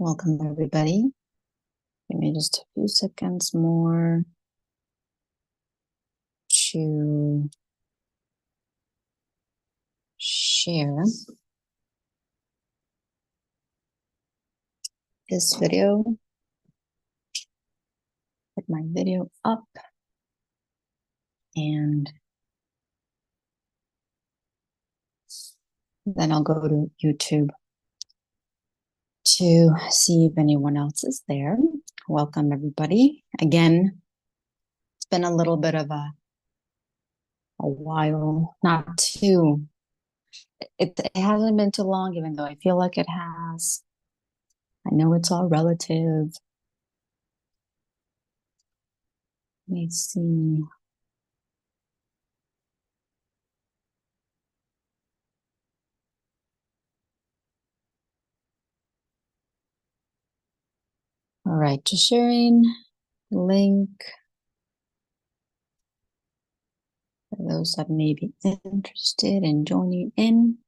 Welcome, everybody. Give me just a few seconds more to share this video. Put my video up and then I'll go to YouTube to see if anyone else is there. Welcome, everybody. Again, it's been a little bit of a while, not too, it hasn't been too long, even though I feel like it has. I know it's all relative. Let me see. All right, just sharing link for those that may be interested in joining in.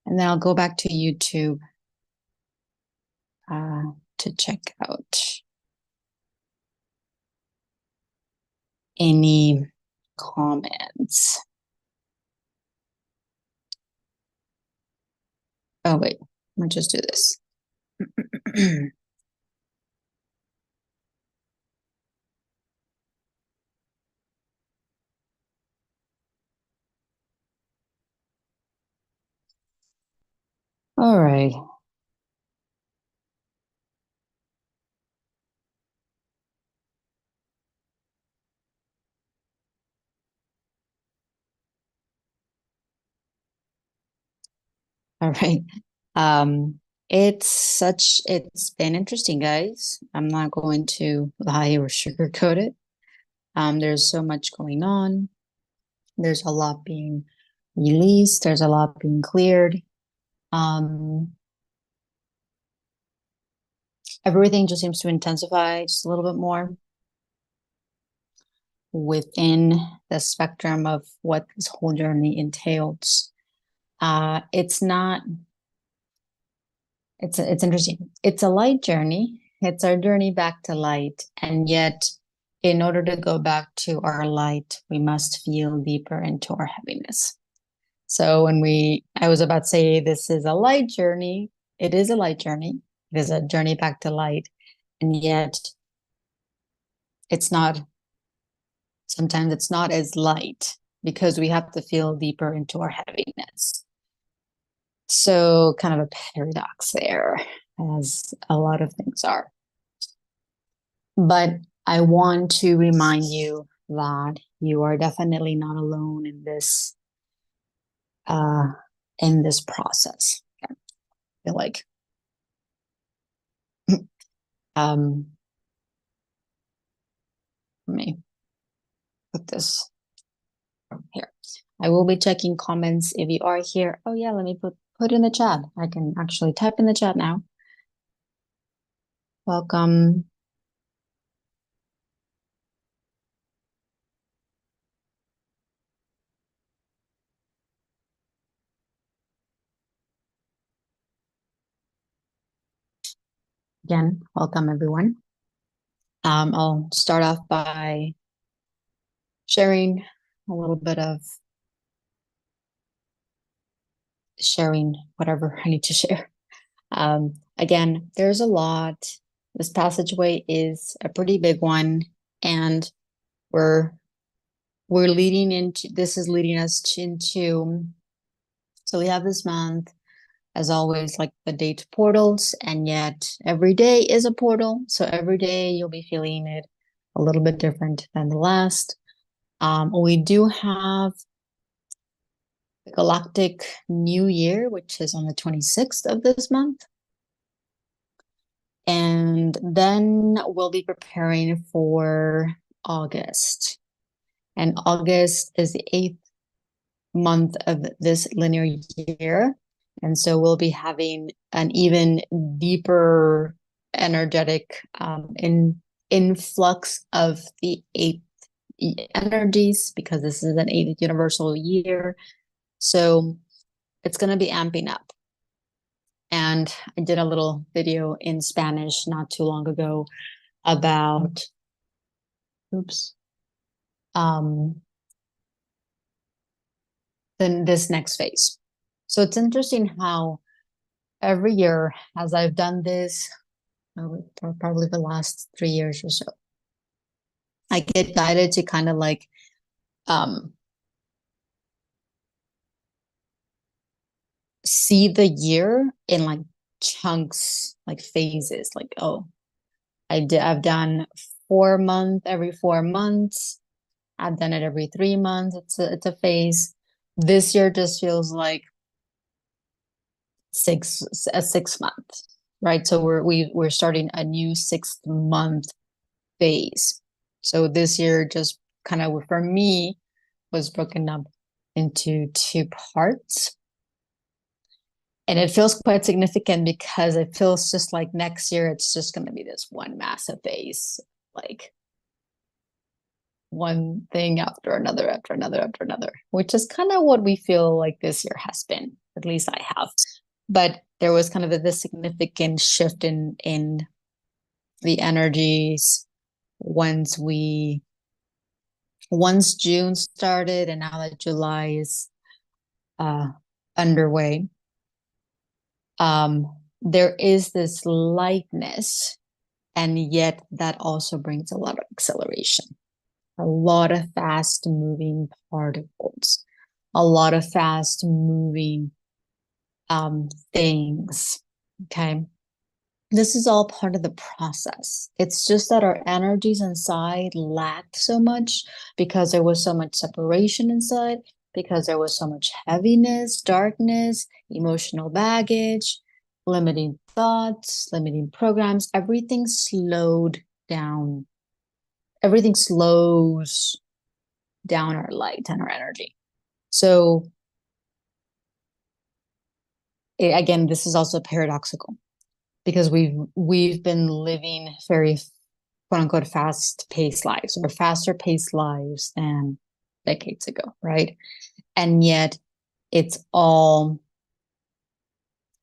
And then I'll go back to YouTube to check out any comments. Oh, wait, let me just do this. All right. All right. It's been interesting, guys. I'm not going to lie or sugarcoat it. There's so much going on. There's a lot being released. There's a lot being cleared. Everything just seems to intensify just a little bit more within the spectrum of what this whole journey entails. It's interesting. It's a light journey. It's our journey back to light. And yet, in order to go back to our light, we must feel deeper into our heaviness. So I was about to say this is a light journey. It is a light journey. It is a journey back to light. And yet, sometimes it's not as light because we have to feel deeper into our heaviness. So kind of a paradox there, as a lot of things are. But I want to remind you that you are definitely not alone in this process. I feel like let me put this here. I will be checking comments if you are here. Oh yeah, let me put in the chat. I can actually type in the chat now. Welcome. Again, welcome everyone. I'll start off by sharing a little bit of sharing whatever I need to share. Again, there's a lot. This passageway is a pretty big one, and we're leading into, this is leading us into, so we have this month, as always, like the date portals, and yet every day is a portal. So every day you'll be feeling it a little bit different than the last. We do have the Galactic New Year, which is on the 26th of this month. And then we'll be preparing for August. And August is the 8th month of this linear year. And so we'll be having an even deeper energetic influx of the 8th energies, because this is an 8th universal year. So it's going to be amping up. And I did a little video in Spanish not too long ago about, oops, um, then this next phase. So it's interesting how every year, as I've done this, for probably the last 3 years or so, I get guided to kind of like um, see the year in like chunks, like phases. Like, oh, I've done 4 month every 4 months. I've done it every 3 months. It's a phase. This year just feels like a 6 month, right? So we're starting a new 6 month phase. So this year just kind of for me was broken up into two parts. And it feels quite significant because it feels just like next year it's just going to be this one massive phase, like one thing after another, after another, after another, which is kind of what we feel like this year has been. At least I have. But there was kind of this significant shift in the energies once June started and now that July is underway. There is this lightness, and yet that also brings a lot of acceleration, a lot of fast moving particles, a lot of fast moving things. Okay. This is all part of the process. It's just that our energies inside lacked so much because there was so much separation inside, because there was so much heaviness, darkness, emotional baggage, limiting thoughts, limiting programs. Everything slowed down. Everything slows down our light and our energy. So, again, this is also paradoxical because we've been living very quote unquote fast paced lives or faster paced lives than decades ago, right? And yet it's all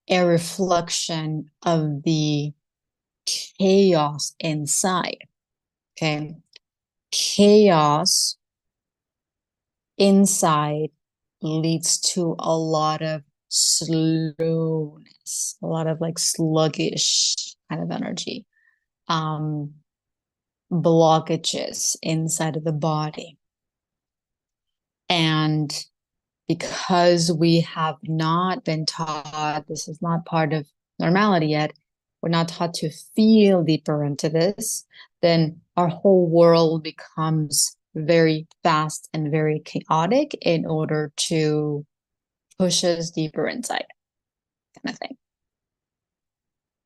a reflection of the chaos inside. Okay. Chaos inside leads to a lot of slowness, a lot of like sluggish kind of energy, blockages inside of the body. And because we have not been taught, this is not part of normality yet, we're not taught to feel deeper into this, then our whole world becomes very fast and very chaotic in order to push us deeper inside, kind of thing.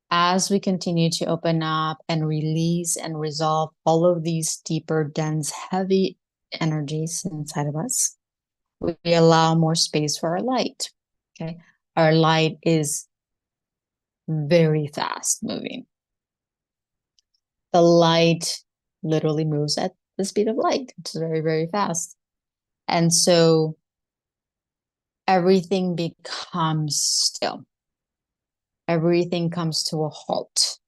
As we continue to open up and release and resolve all of these deeper, dense, heavy energies inside of us, we allow more space for our light. Okay. Our light is very fast moving. The light literally moves at the speed of light, which is very, very fast. And so everything becomes still. Everything comes to a halt.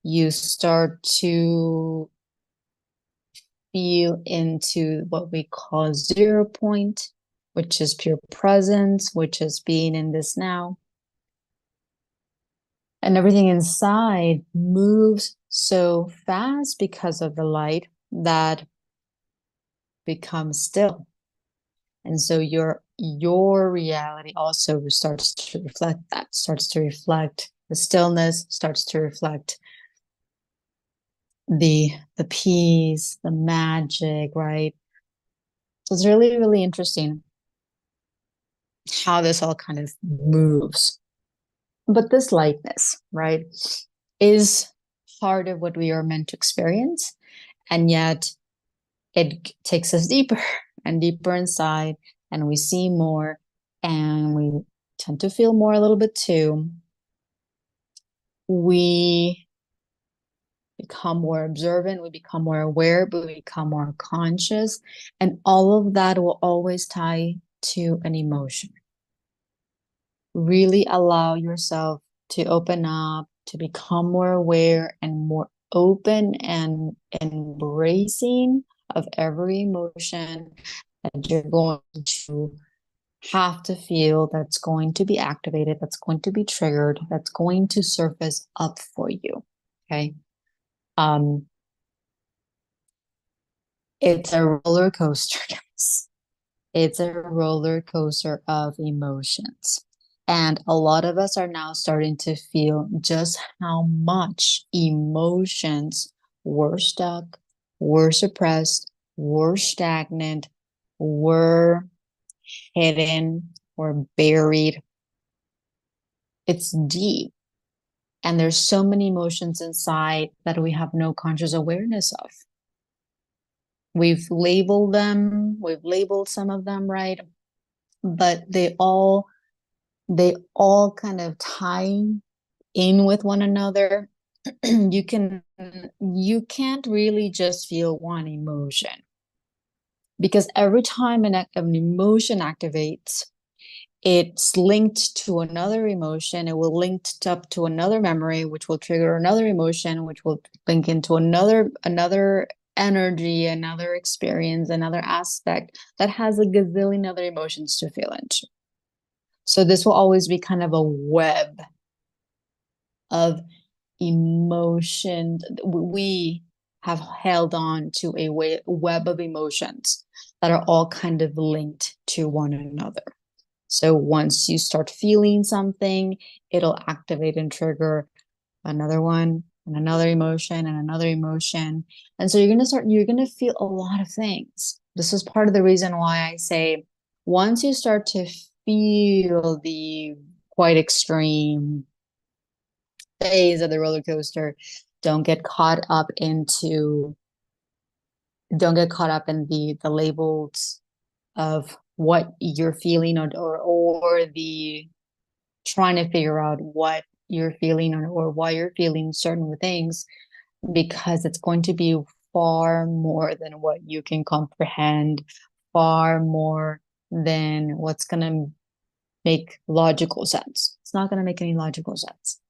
You start to feel into what we call 0 point, which is pure presence, which is being in this now. And everything inside moves so fast because of the light that becomes still. And so your reality also starts to reflect that, starts to reflect the stillness, starts to reflect the peace, the magic, right? So it's really, really interesting how this all kind of moves. But this lightness, right, is part of what we are meant to experience. And yet it takes us deeper and deeper inside, and we see more, and we tend to feel more a little bit too. We become more observant, we become more aware, but we become more conscious. And all of that will always tie to an emotion. Really allow yourself to open up, to become more aware and more open and embracing of every emotion that you're going to have to feel, that's going to be activated, that's going to be triggered, that's going to surface up for you. Okay. It's a roller coaster, guys. It's a roller coaster of emotions. And a lot of us are now starting to feel just how much emotions were stuck, were suppressed, were stagnant, were hidden, or buried. It's deep. And there's so many emotions inside that we have no conscious awareness of. We've labeled them, we've labeled some of them, right? But they all kind of tie in with one another. You can't really just feel one emotion, because every time an emotion activates, it's linked to another emotion. It will link up to another memory, which will trigger another emotion, which will link into another energy, another experience, another aspect that has a gazillion other emotions to feel into. So this will always be kind of a web of emotions. We have held on to a web of emotions that are all kind of linked to one another. So once you start feeling something, it'll activate and trigger another one and another emotion and another emotion. And so you're going to feel a lot of things. This is part of the reason why I say, once you start to feel the quite extreme phase of the roller coaster, don't get caught up in the labels of what you're feeling, or the trying to figure out what you're feeling, or why you're feeling certain things, because it's going to be far more than what you can comprehend, far more than what's going to make logical sense. It's not going to make any logical sense.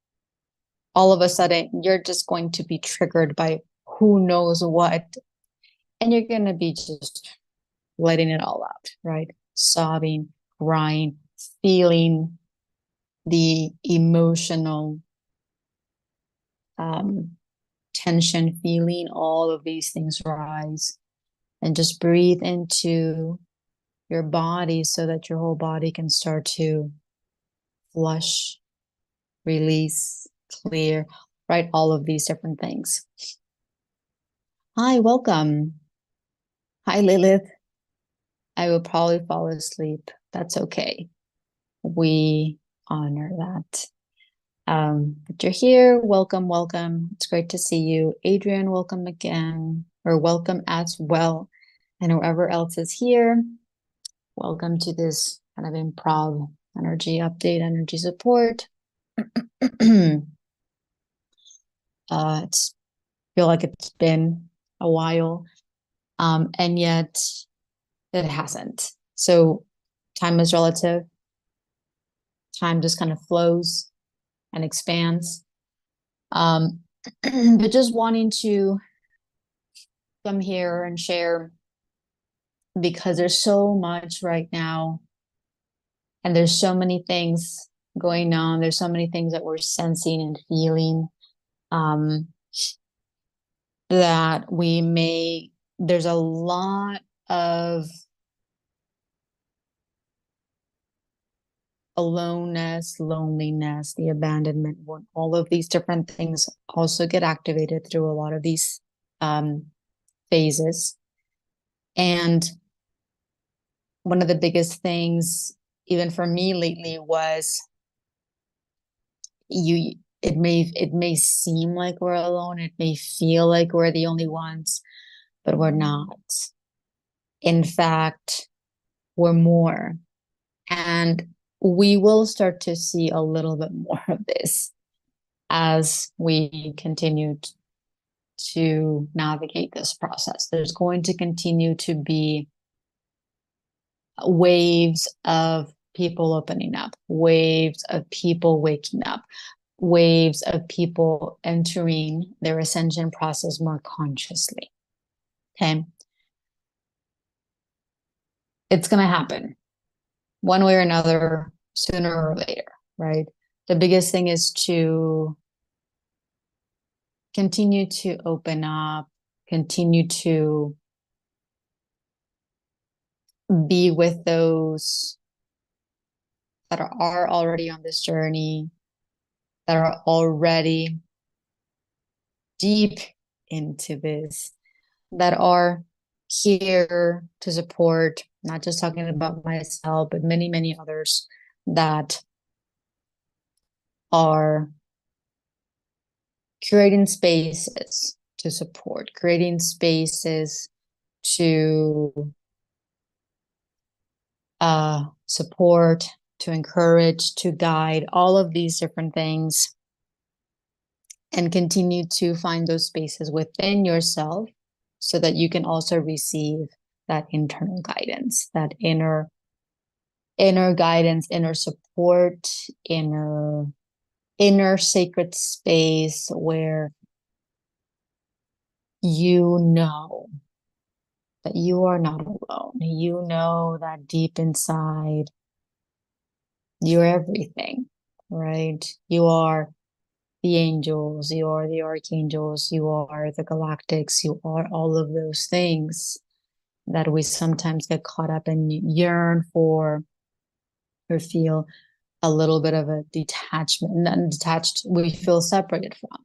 All of a sudden, you're just going to be triggered by who knows what, and you're going to be just letting it all out, right? Sobbing, crying, feeling the emotional tension, feeling all of these things rise, and just breathe into your body so that your whole body can start to flush, release, clear, right? All of these different things. Hi, welcome. Hi, Lilith. I will probably fall asleep. That's okay. We honor that. But you're here. Welcome, welcome. It's great to see you. Adrian, welcome again, or welcome as well. And whoever else is here, welcome to this kind of improv energy update, energy support. It's feel like it's been a while, and yet it hasn't. So time is relative. Time just kind of flows and expands. But just wanting to come here and share, because there's so much right now, and there's so many things going on. There's so many things that we're sensing and feeling, that there's a lot of aloneness, loneliness, the abandonment, all of these different things also get activated through a lot of these phases. And one of the biggest things, even for me lately, was it may seem like we're alone, it may feel like we're the only ones, but we're not. In fact, we're more. And we will start to see a little bit more of this as we continue to navigate this process. There's going to continue to be waves of people opening up, waves of people waking up, waves of people entering their ascension process more consciously. Okay. It's going to happen one way or another, sooner or later, right? The biggest thing is to continue to open up, continue to be with those that are already on this journey, that are already deep into this, that are here to support, not just talking about myself, but many, many others that are creating spaces to support, creating spaces to support, to encourage, to guide, all of these different things, and continue to find those spaces within yourself so that you can also receive that internal guidance, that inner guidance, inner support, inner sacred space where you know that you are not alone. You know that deep inside you're everything, right? You are the angels, you are the archangels, you are the galactics, you are all of those things that we sometimes get caught up and yearn for or feel a little bit of a detachment and detached, we feel separated from.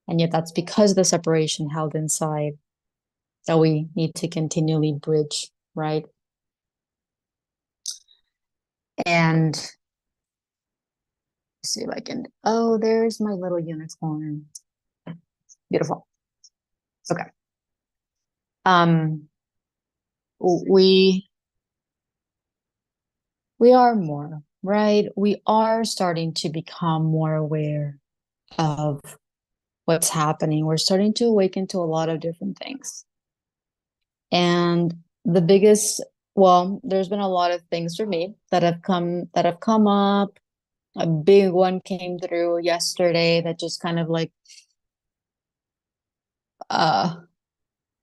And yet that's because the separation held inside that we need to continually bridge, right? And see if I can, oh, there's my little unicorn. Beautiful. Okay. We are more, right? We are starting to become more aware of what's happening. We're starting to awaken to a lot of different things. And the biggest, well, there's been a lot of things for me that have come up. A big one came through yesterday that just kind of like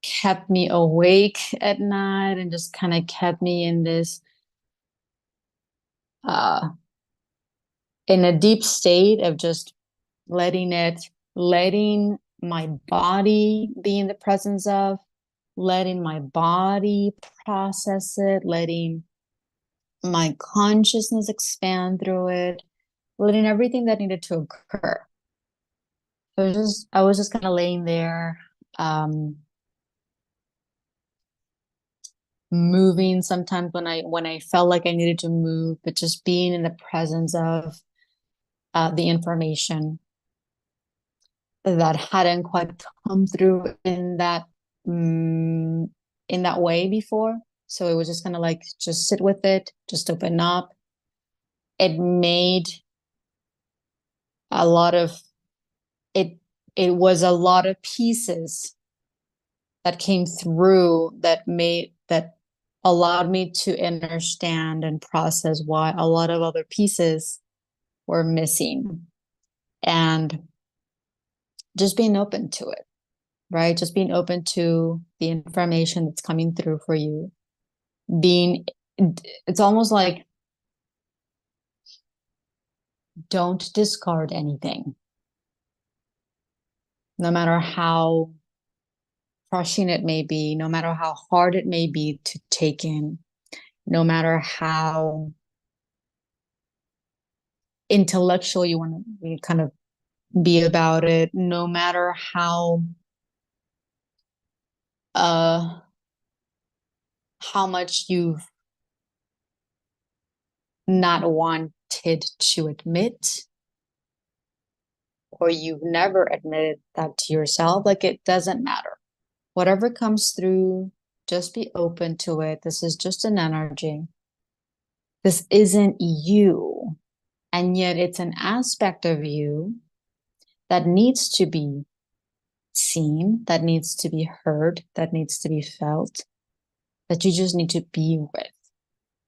kept me awake at night and just kind of kept me in this in a deep state of just letting my body be in the presence of, letting my body process it, letting my consciousness expand through it, letting everything that needed to occur. I was just kind of laying there, moving sometimes when I felt like I needed to move, but just being in the presence of the information that hadn't quite come through in that way before. So it was just kind of like just sit with it, just open up. It made a lot of it. It was a lot of pieces that came through that allowed me to understand and process why a lot of other pieces were missing, and just being open to it, right? Just being open to the information that's coming through for you. It's almost like don't discard anything, no matter how crushing it may be, no matter how hard it may be to take in, no matter how intellectual you want to kind of be about it, no matter uh how much you've not wanted to admit, or you've never admitted that to yourself, like it doesn't matter. Whatever comes through, just be open to it. This is just an energy. This isn't you. And yet it's an aspect of you that needs to be seen, that needs to be heard, that needs to be felt, that you just need to be with.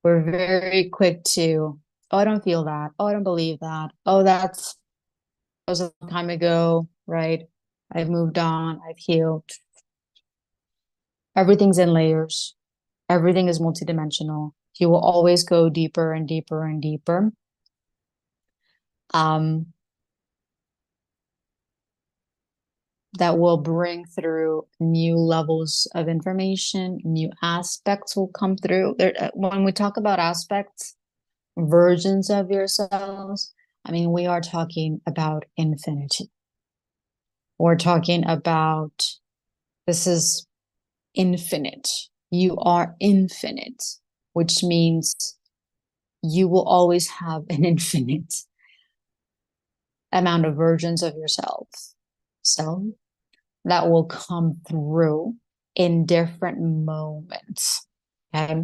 We're very quick to, oh, I don't feel that. Oh, I don't believe that. Oh, that's was a long time ago, right? I've moved on, I've healed. Everything's in layers. Everything is multidimensional. You will always go deeper and deeper and deeper. Um, that will bring through new levels of information, new aspects will come through. When we talk about aspects, versions of yourselves, I mean, we are talking about infinity. We're talking about this is infinite. You are infinite, which means you will always have an infinite amount of versions of yourself. So that will come through in different moments. Okay.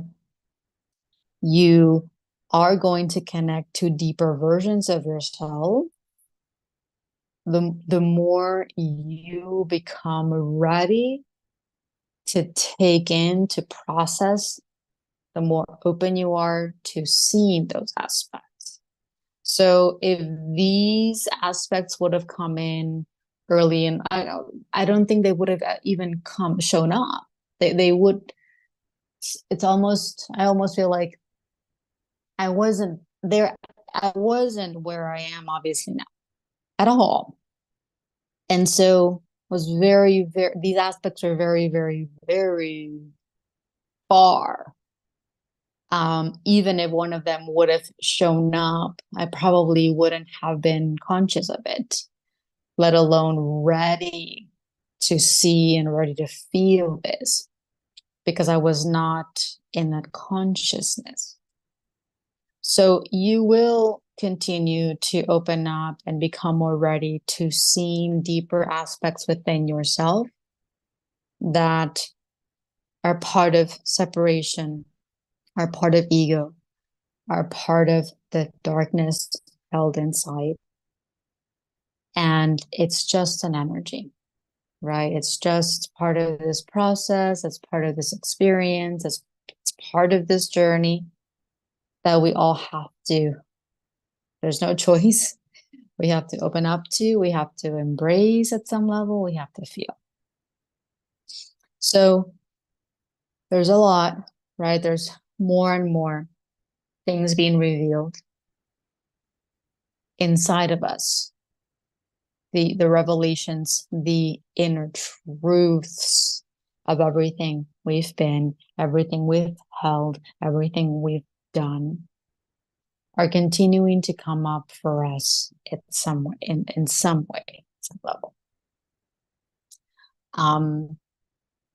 You are going to connect to deeper versions of yourself. The more you become ready to take in, to process, the more open you are to seeing those aspects. So if these aspects would have come in early, and I don't think they would have even shown up. They would. It's almost. I almost feel like I wasn't there. I wasn't where I am, obviously now at all. And so was very, very. These aspects are very, very, very far. Even if one of them would have shown up, I probably wouldn't have been conscious of it, let alone ready to see and ready to feel this, because I was not in that consciousness. So you will continue to open up and become more ready to seeing deeper aspects within yourself that are part of separation, are part of ego, are part of the darkness held inside. And it's just an energy, right? It's just part of this process. It's part of this experience. It's part of this journey that we all have to, there's no choice. We have to open up to, we have to embrace at some level, we have to feel. So there's a lot, right? There's more and more things being revealed inside of us. The revelations, the inner truths of everything we've been, everything we've held, everything we've done are continuing to come up for us in some way, some level.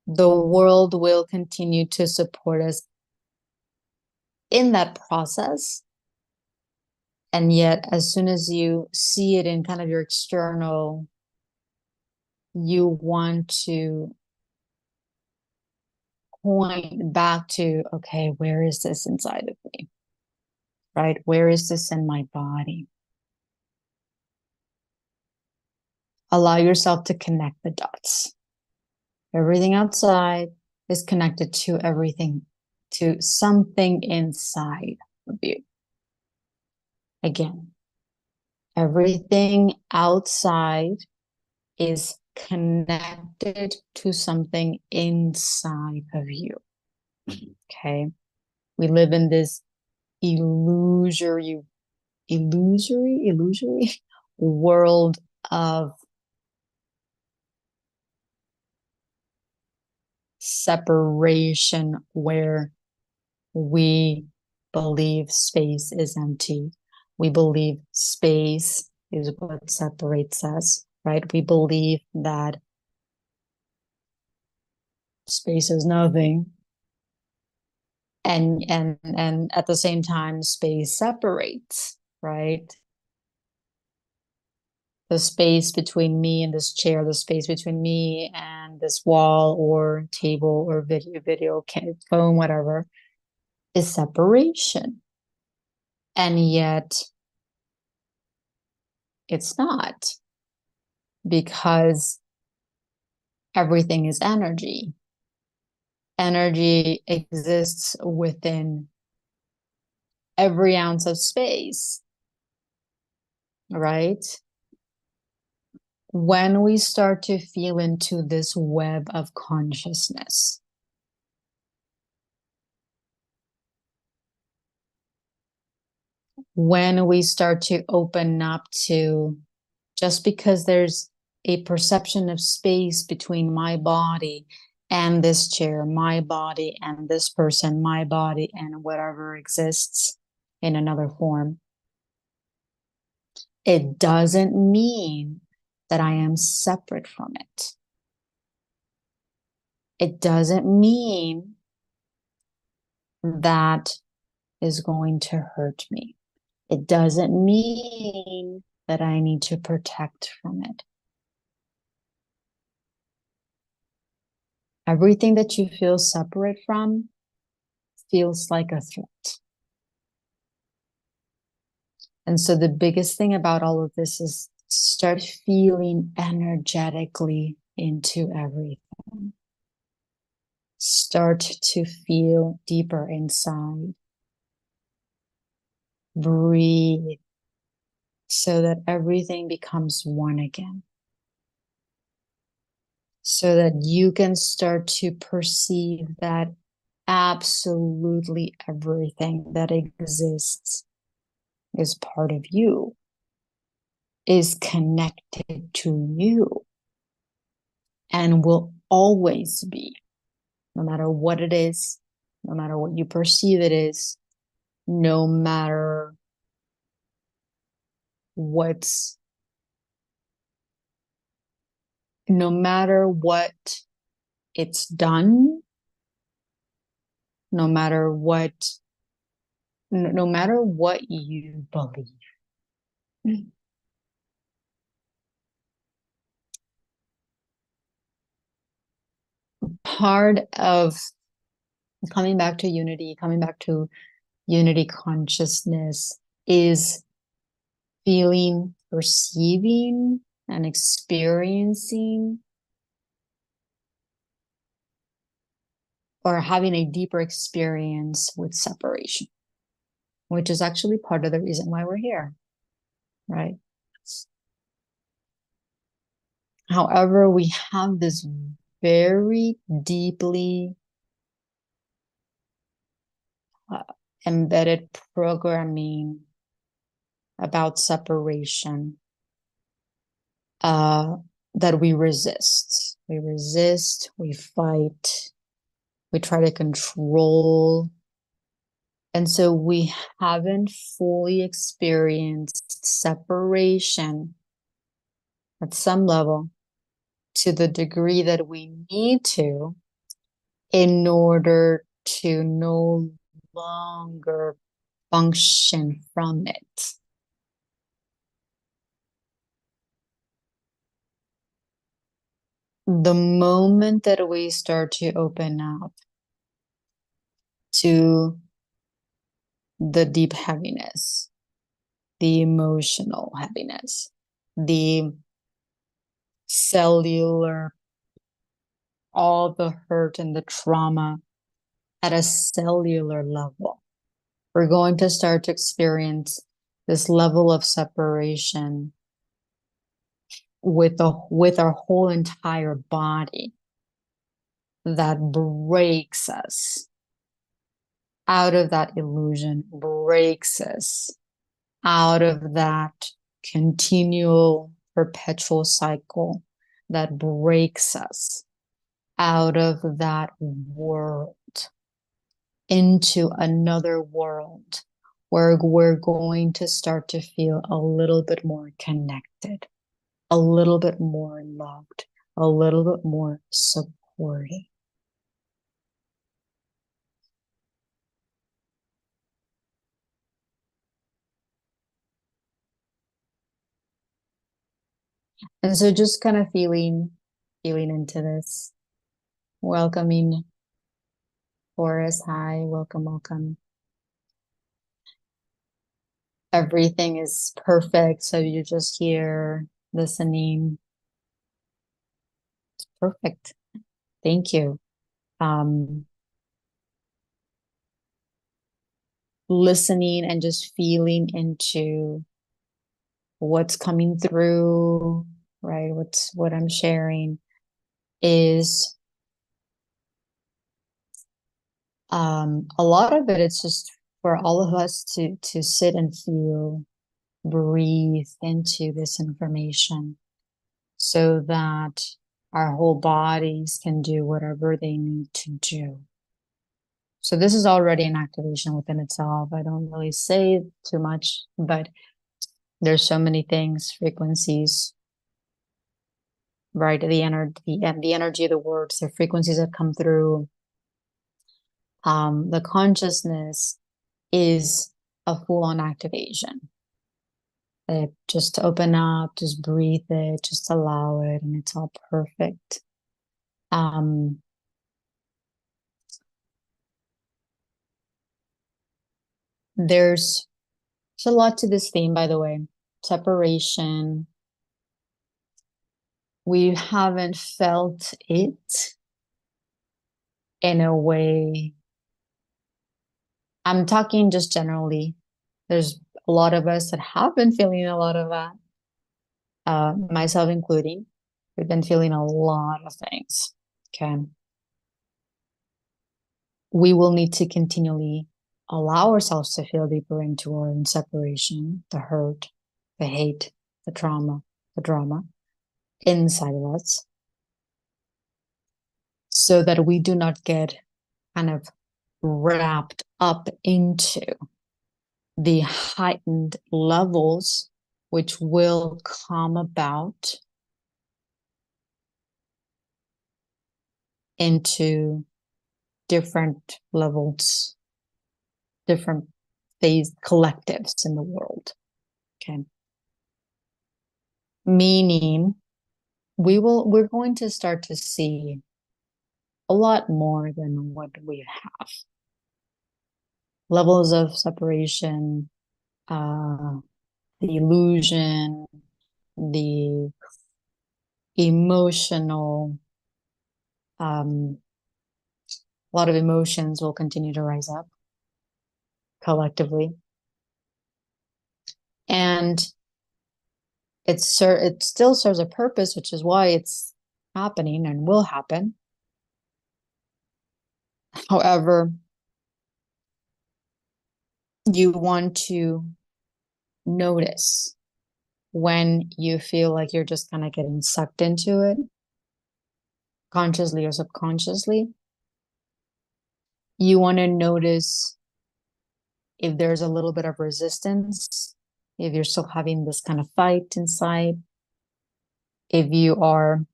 The world will continue to support us in that process. And yet, as soon as you see it in kind of your external, you want to point back to, okay, where is this inside of me? Right? Where is this in my body? Allow yourself to connect the dots. Everything outside is connected to everything, to something inside of you. Again, everything outside is connected to something inside of you. Okay. We live in this illusory world of separation where we believe space is empty. We believe space is what separates us, right? We believe that space is nothing. And at the same time, space separates, right? The space between me and this chair, the space between me and this wall or table or video, phone, whatever, is separation. And yet it's not, because everything is energy. Energy exists within every ounce of space, right? When we start to feel into this web of consciousness, when we start to open up to, just because there's a perception of space between my body and this chair, my body and this person, my body and whatever exists in another form, it doesn't mean that I am separate from it. It doesn't mean that is going to hurt me. It doesn't mean that I need to protect from it. Everything that you feel separate from feels like a threat. And so the biggest thing about all of this is start feeling energetically into everything. Start to feel deeper inside. Breathe so that everything becomes one again. So that you can start to perceive that absolutely everything that exists is part of you, is connected to you, and will always be, no matter what it is, no matter what you perceive it is, no matter what's, no matter what it's done, no matter what, no matter what you believe. Part of coming back to unity, coming back to unity consciousness is feeling, perceiving, and experiencing, or having a deeper experience with separation, which is actually part of the reason why we're here, right? However, we have this very deeply embedded programming about separation that we resist. We resist, we fight, we try to control. And so we haven't fully experienced separation at some level to the degree that we need to in order to no longer function from it. The moment that we start to open up to the deep heaviness, the emotional heaviness, the cellular, all the hurt and the trauma at a cellular level, we're going to start to experience this level of separation with our whole entire body that breaks us out of that illusion, breaks us out of that continual perpetual cycle, that breaks us out of that world into another world where we're going to start to feel a little bit more connected, a little bit more loved, a little bit more supported. And so just kind of feeling into this, welcoming Forrest. Hi, welcome, welcome. Everything is perfect. So you're just here listening. It's perfect. Thank you. Listening and just feeling into what's coming through, right? What I'm sharing is a lot of it, it's just for all of us to sit and feel, breathe into this information so that our whole bodies can do whatever they need to do. So this is already an activation within itself. I don't really say too much, but there's so many things, frequencies, right? The energy and the energy of the words, the frequencies that come through. The consciousness is a full-on activation. Just open up, just breathe it, just allow it, and it's all perfect. There's a lot to this theme, by the way. Separation. We haven't felt it in a way. I'm talking just generally. There's a lot of us that have been feeling a lot of that, myself including. We've been feeling a lot of things. Okay. We will need to continually allow ourselves to feel deeper into our own separation, the hurt, the hate, the trauma, the drama inside of us, so that we do not get kind of wrapped up into the heightened levels which will come about into different levels, different phase collectives in the world. Okay. Meaning we're going to start to see a lot more than what we have. Levels of separation, the illusion, the emotional, a lot of emotions will continue to rise up collectively. And it still serves a purpose, which is why it's happening and will happen. However, you want to notice when you feel like you're just kind of getting sucked into it, consciously or subconsciously. You want to notice if there's a little bit of resistance, if you're still having this kind of fight inside, if you are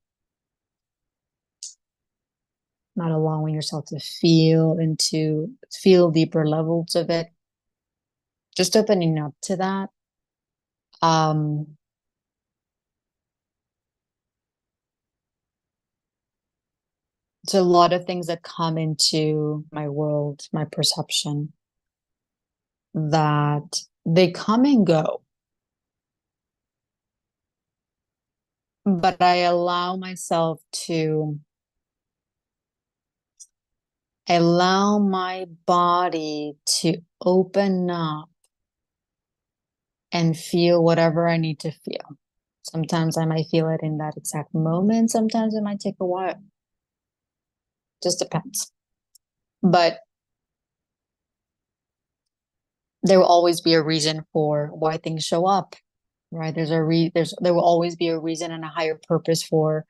not allowing yourself to feel deeper levels of it, just opening up to that. It's a lot of things that come into my world, my perception, that they come and go. But I allow myself to allow my body to open up and feel whatever I need to feel. Sometimes I might feel it in that exact moment. Sometimes it might take a while. Just depends. But there will always be a reason for why things show up, right? There will always be a reason and a higher purpose for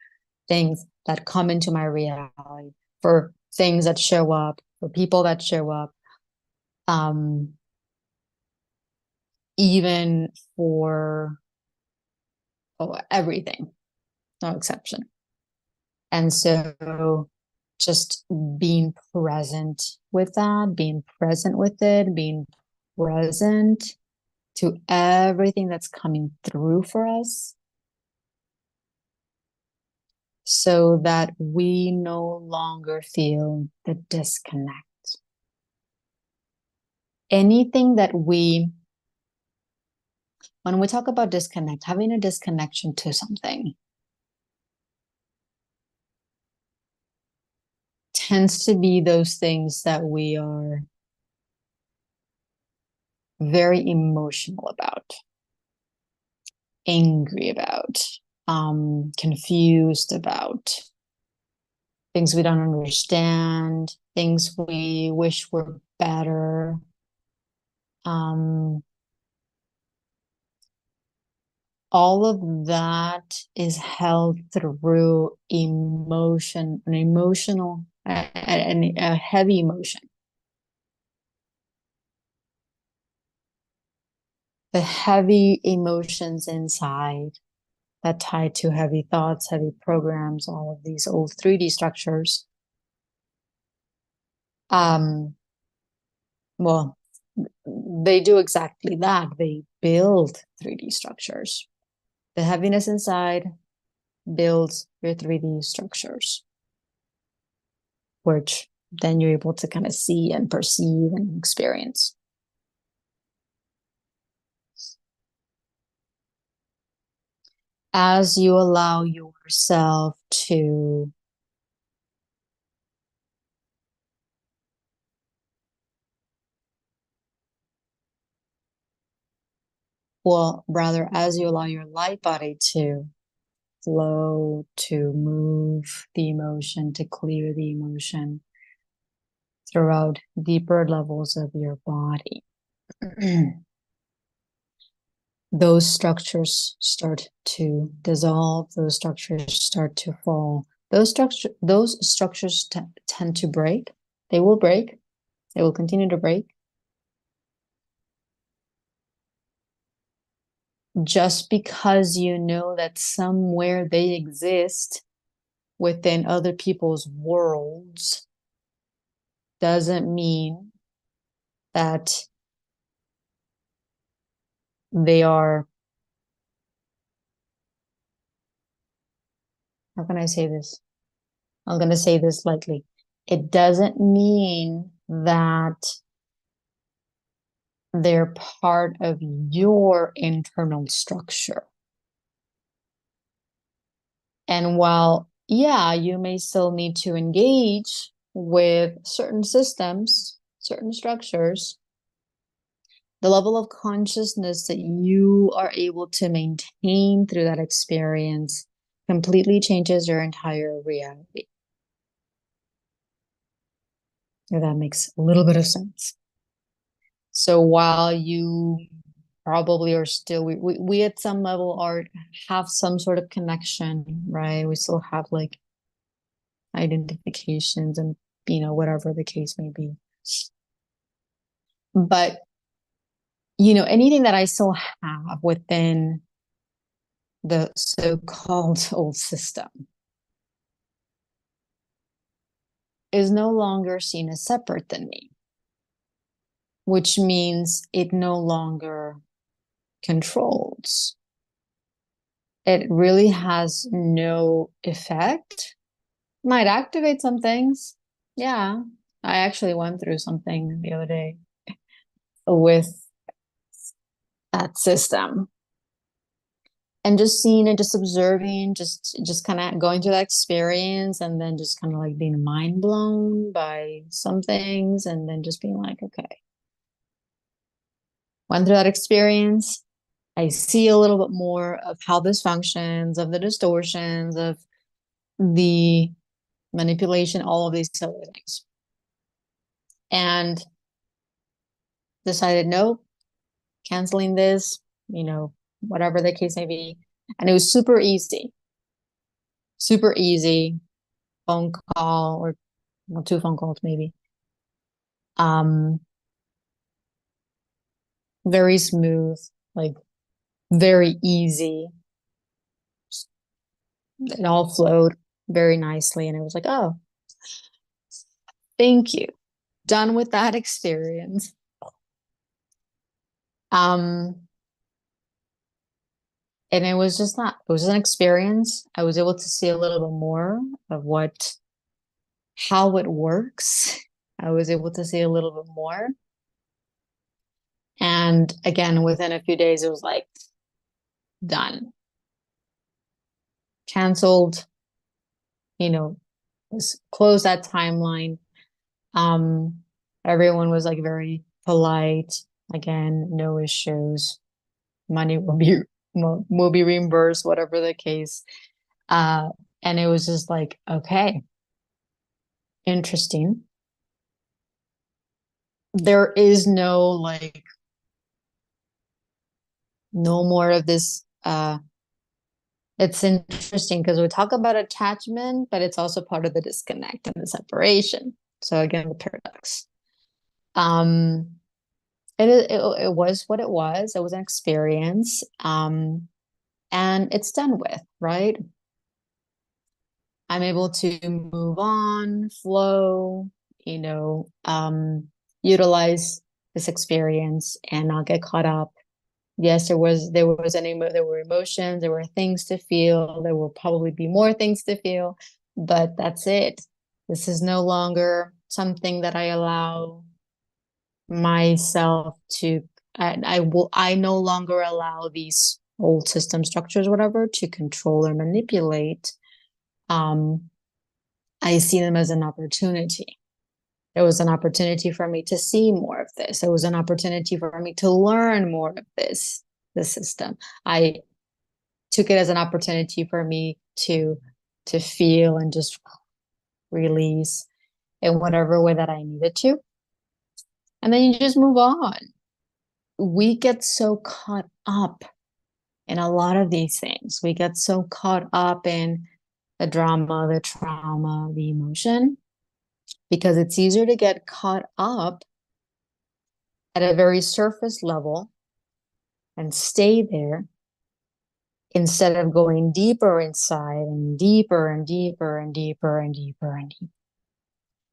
things that come into my reality, for things that show up, for people that show up, even for everything, no exception. And so just being present with that, being present with it, being present to everything that's coming through for us, so that we no longer feel the disconnect. Anything that when we talk about disconnect, having a disconnection to something tends to be those things that we are very emotional about, angry about, confused about things we don't understand, things we wish were better. Um, all of that is held through emotion, an emotional, a heavy emotion. The heavy emotions inside that tie to heavy thoughts, heavy programs, all of these old 3D structures. Well, they do exactly that. They build 3D structures. The heaviness inside builds your 3D structures, which then you're able to kind of see and perceive and experience. As you allow yourself to well, rather, as you allow your light body to flow, to move the emotion, to clear the emotion throughout deeper levels of your body. Those structures start to dissolve, those structures start to fall. Those structures tend to break. They will break. They will continue to break. Just because you know that somewhere they exist within other people's worlds doesn't mean that they are, how can I say this? I'm going to say this lightly. It doesn't mean that they're part of your internal structure. And while, yeah, you may still need to engage with certain systems, certain structures, the level of consciousness that you are able to maintain through that experience completely changes your entire reality. If that makes a little bit of sense. So while you probably are still, we at some level are have some sort of connection, right? We still have like identifications and, whatever the case may be. But, anything that I still have within the so-called old system is no longer seen as separate than me, which means it no longer controls. It really has no effect. Might activate some things. Yeah. I actually went through something the other day with that system. And just seeing it, just observing, just kind of going through that experience and then just kind of like being mind blown by some things and then just being like, okay, went through that experience. I see a little bit more of how this functions, of the distortions, of the manipulation, all of these other things. And decided, nope, canceling this, whatever the case may be. And it was super easy. Super easy. Phone call or well, 2 phone calls maybe. Um, very smooth, like very easy. It all flowed very nicely. And it was like, oh, thank you. Done with that experience. Um, and it was just not, it was an experience. I was able to see a little bit more of how it works. I was able to see a little bit more. And again, within a few days, it was like, done. Canceled, closed that timeline. Everyone was like very polite. Again, no issues. Money will be movie reimbursed, whatever the case. Uh, and it was just like, okay, interesting. There is no like, no more of this. It's interesting because we talk about attachment, but it's also part of the disconnect and the separation. So again, the paradox. Um, it was what it was. It was an experience. And it's done with, right? I'm able to move on, flow, you know, utilize this experience and not get caught up. Yes, there were emotions, there were things to feel, there will probably be more things to feel, but that's it. This is no longer something that I allow myself to I no longer allow these old system structures, whatever, to control or manipulate. Um, I see them as an opportunity. It was an opportunity for me to see more of this. It was an opportunity for me to learn more of this system. I took it as an opportunity for me to feel and just release in whatever way that I needed to. And then you just move on. We get so caught up in a lot of these things. We get so caught up in the drama, the trauma, the emotion, because it's easier to get caught up at a very surface level and stay there instead of going deeper inside and deeper and deeper and deeper and deeper and deeper.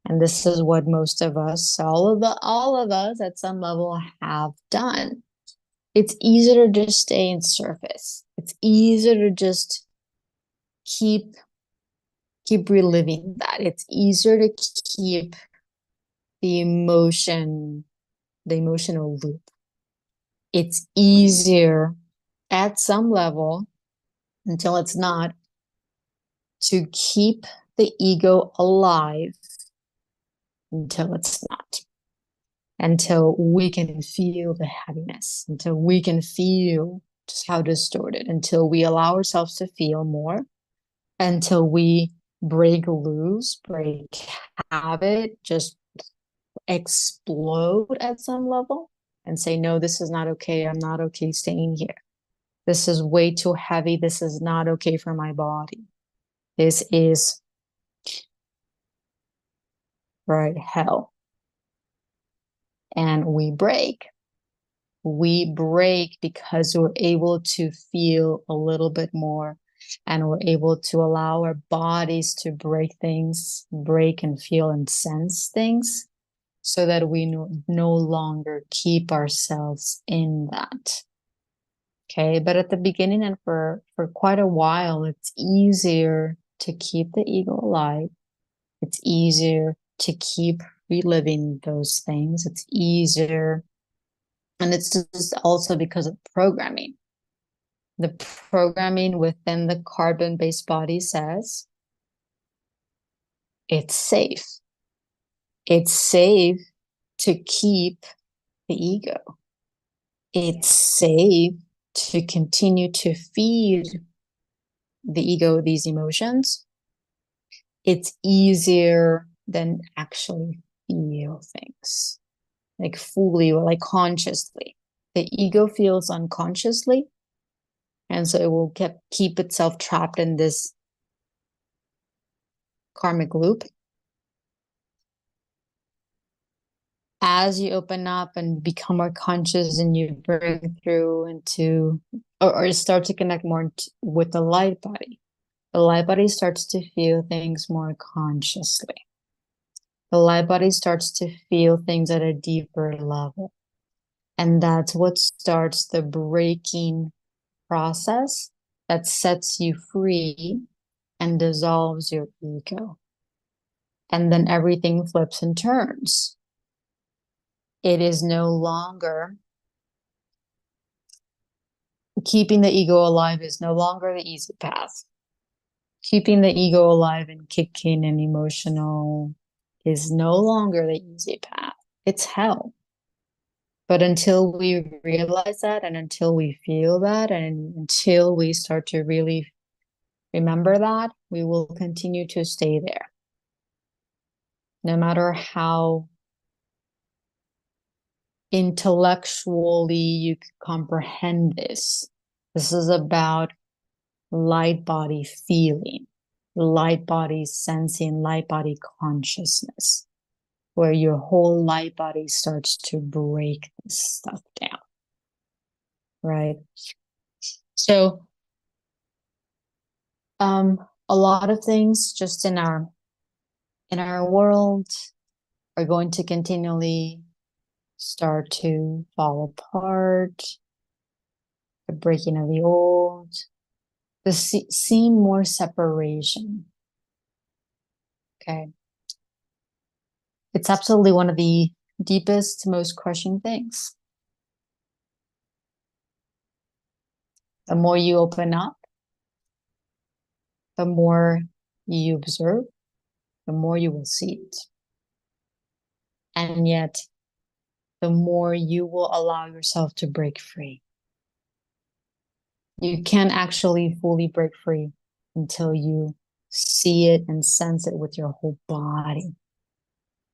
And this is what most of us, all of us at some level have done. It's easier to just stay in surface. It's easier to just keep reliving that. It's easier to keep the emotional loop. It's easier at some level until it's not to keep the ego alive until it's not. Until we can feel the heaviness, until we can feel just how distorted, until we allow ourselves to feel more, until we break loose, break habit, just explode at some level and say, no, this is not okay. I'm not okay staying here. This is way too heavy. This is not okay for my body. This is right hell. And we break. We break because we're able to feel a little bit more and we're able to allow our bodies to break and feel and sense things so that we no longer keep ourselves in that. Okay, but at the beginning and for quite a while, it's easier to keep the ego alive. It's easier to keep reliving those things. It's easier. And it's just also because of programming. The programming within the carbon-based body says it's safe. It's safe to keep the ego. It's safe to continue to feed the ego these emotions. It's easier than actually feel things like fully or like consciously. The ego feels unconsciously, and so it will keep itself trapped in this karmic loop. As you open up and become more conscious and you break through into or start to connect more with the light body, the light body starts to feel things more consciously. The light body starts to feel things at a deeper level. And that's what starts the breaking process that sets you free and dissolves your ego. And then everything flips and turns. It is no longer keeping the ego alive is no longer the easy path. Keeping the ego alive and kicking and emotional is no longer the easy path. It's hell. But until we realize that, and until we feel that, and until we start to really remember that, we will continue to stay there. No matter how intellectually you comprehend this. This is about light body feeling, light body sensing, light body consciousness, where your whole light body starts to break this stuff down, right? So, a lot of things just in our world are going to continually start to fall apart, the breaking of the old, seeing more separation. Okay. It's absolutely one of the deepest, most crushing things. The more you open up, the more you observe, the more you will see it. And yet, the more you will allow yourself to break free. You can't actually fully break free until you see it and sense it with your whole body.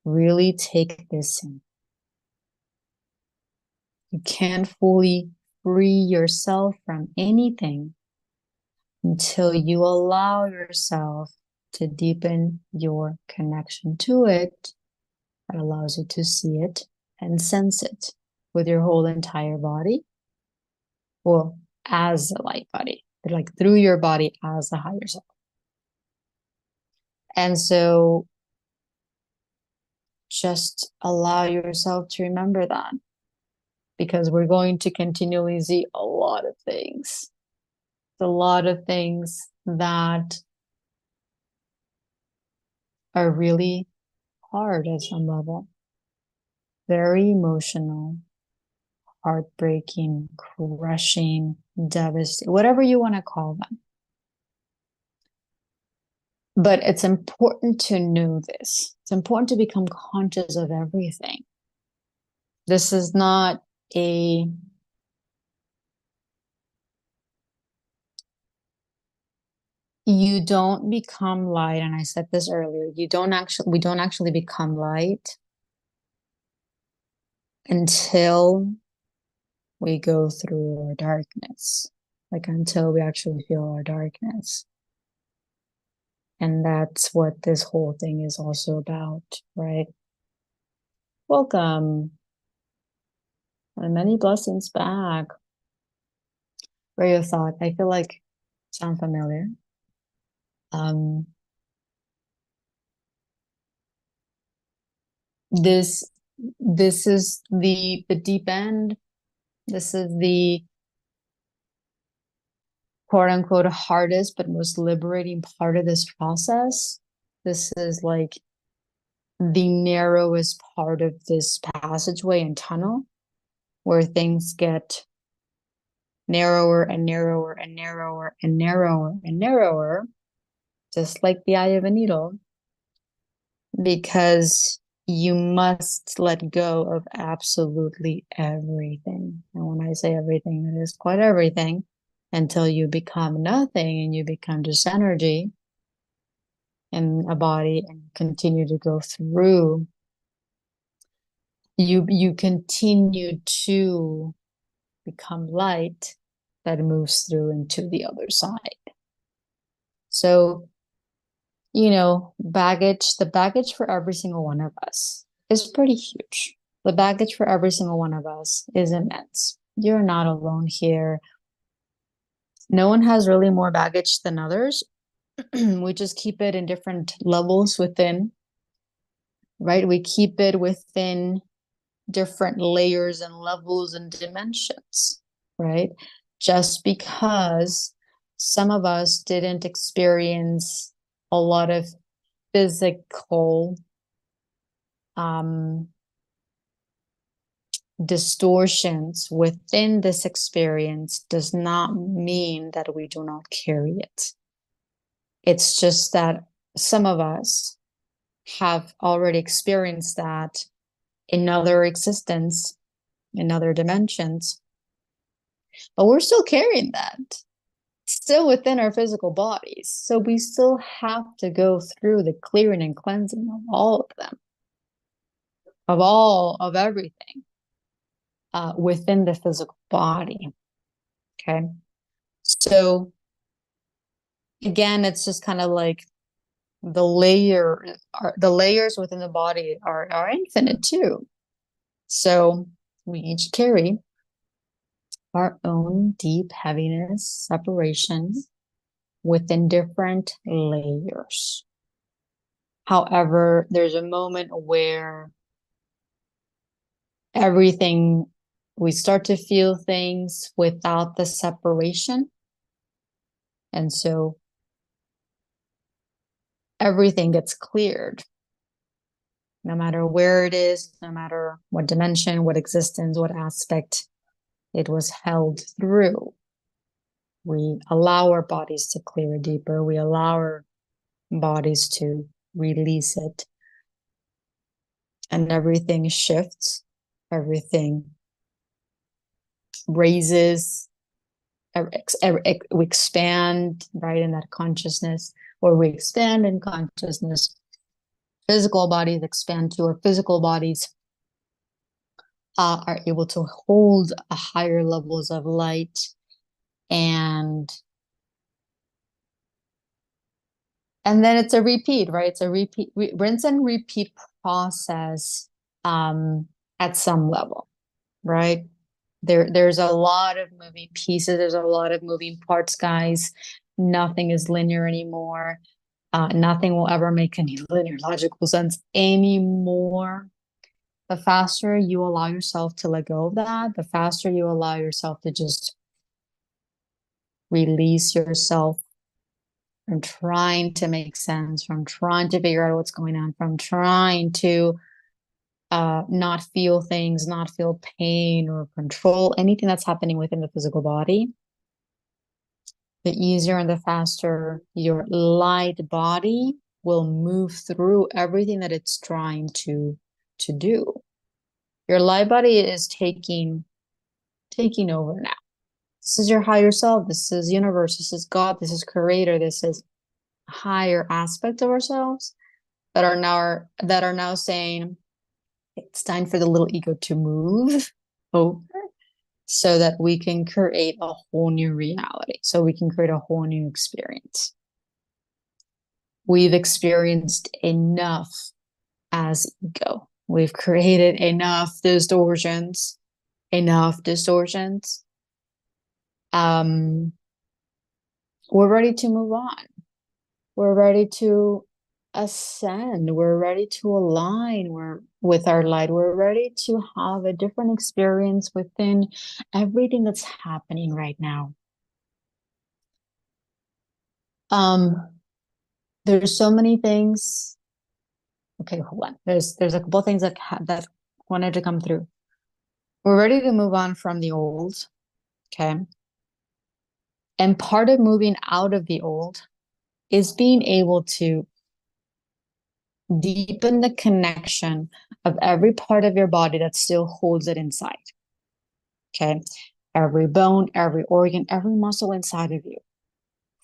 Really take this in. You can't fully free yourself from anything until you allow yourself to deepen your connection to it. That allows you to see it and sense it with your whole entire body. Well, as a light body, but like through your body as the higher self. And so just allow yourself to remember that, because we're going to continually see a lot of things. A lot of things that are really hard at some level, very emotional, heartbreaking, crushing, devastating, whatever you want to call them. But it's important to know this. It's important to become conscious of everything. This is not a you don't become light, and I said this earlier, we don't actually become light until we go through our darkness, like until we actually feel our darkness. And that's what this whole thing is also about, right? Welcome. And many blessings back. For your thought, I feel like sound familiar. This is the deep end. This is the quote unquote hardest but most liberating part of this process. This is like the narrowest part of this passageway and tunnel, where things get narrower and narrower and narrower and narrower and narrower, just like the eye of a needle, because you must let go of absolutely everything. And when I say everything, it is quite everything, until you become nothing and you become just energy in a body and continue to go through. You continue to become light that moves through into the other side. So, the baggage for every single one of us is pretty huge. The baggage for every single one of us is immense. You're not alone here. No one has really more baggage than others. We just keep it in different levels within, right? We keep it within different layers and levels and dimensions, right? Just because some of us didn't experience a lot of physical distortions within this experience does not mean that we do not carry it. It's just that some of us have already experienced that in other existence in other dimensions, but we're still carrying that still within our physical bodies. So we still have to go through the clearing and cleansing of all of them, of everything within the physical body. Okay. So again, it's just kind of like the layers within the body are infinite too. So we each carry our own deep heaviness, separation within different layers. However, there's a moment where everything, we start to feel things without the separation. And so everything gets cleared, no matter where it is, no matter what dimension, what existence, what aspect it was held through. We allow our bodies to clear deeper. We allow our bodies to release it. And everything shifts, everything raises, we expand, right, in that consciousness, or we expand in consciousness. Physical bodies expand to our physical bodies are able to hold a higher levels of light, and then it's a repeat, right? It's a repeat, rinse and repeat process at some level, right? There's a lot of moving pieces. There's a lot of moving parts, guys. Nothing is linear anymore. Nothing will ever make any linear logical sense anymore. The faster you allow yourself to let go of that, the faster you allow yourself to just release yourself from trying to make sense, from trying to figure out what's going on, from trying to not feel things, not feel pain or control anything that's happening within the physical body. The easier and the faster your light body will move through everything that it's trying to do. Your light body is taking over now. This is your higher self. This is universe. This is God. This is creator. This is a higher aspect of ourselves that are now saying it's time for the little ego to move over so that we can create a whole new reality. So we can create a whole new experience. We've experienced enough as ego. We've created enough distortions. We're ready to move on. We're ready to ascend. We're ready to align with our light. We're ready to have a different experience within everything that's happening right now. There's so many things. Okay, hold on. There's a couple of things that wanted to come through. We're ready to move on from the old. Okay. And part of moving out of the old is being able to deepen the connection of every part of your body that still holds it inside. Okay. Every bone, every organ, every muscle inside of you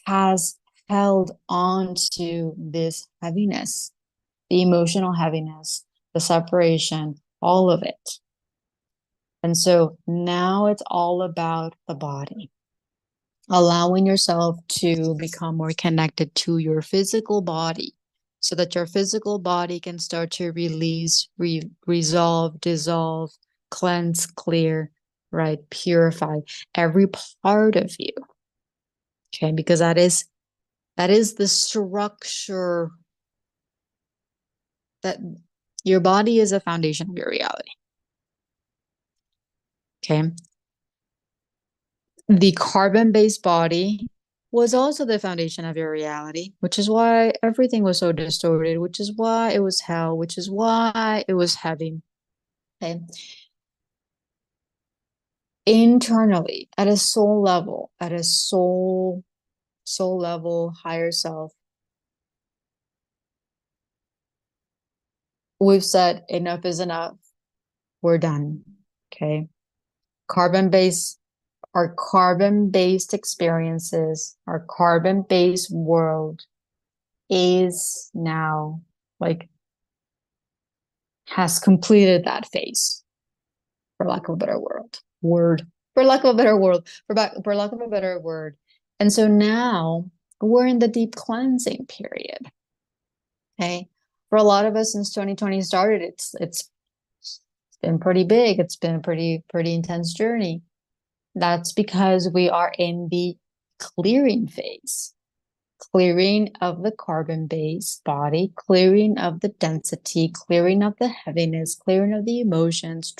has held on to this heaviness, the emotional heaviness, the separation, all of it. And so now it's all about the body, allowing yourself to become more connected to your physical body so that your physical body can start to release, resolve, dissolve, cleanse, clear, right? Purify every part of you. Okay, because that is the structure, that your body is a foundation of your reality. Okay. The carbon-based body was also the foundation of your reality, which is why everything was so distorted, which is why it was hell, which is why it was heavy. Okay. Internally, at a soul level, higher self, we've said enough is enough. We're done. Okay. carbon-based, our carbon-based experiences, our carbon-based world is now like has completed that phase, for lack of a better for lack of a better for lack of a better word. And so now we're in the deep cleansing period. Okay. For a lot of us since 2020 started, it's been pretty big. It's been a pretty intense journey. That's because we are in the clearing phase. Clearing of the carbon-based body, clearing of the density, clearing of the heaviness, clearing of the emotions,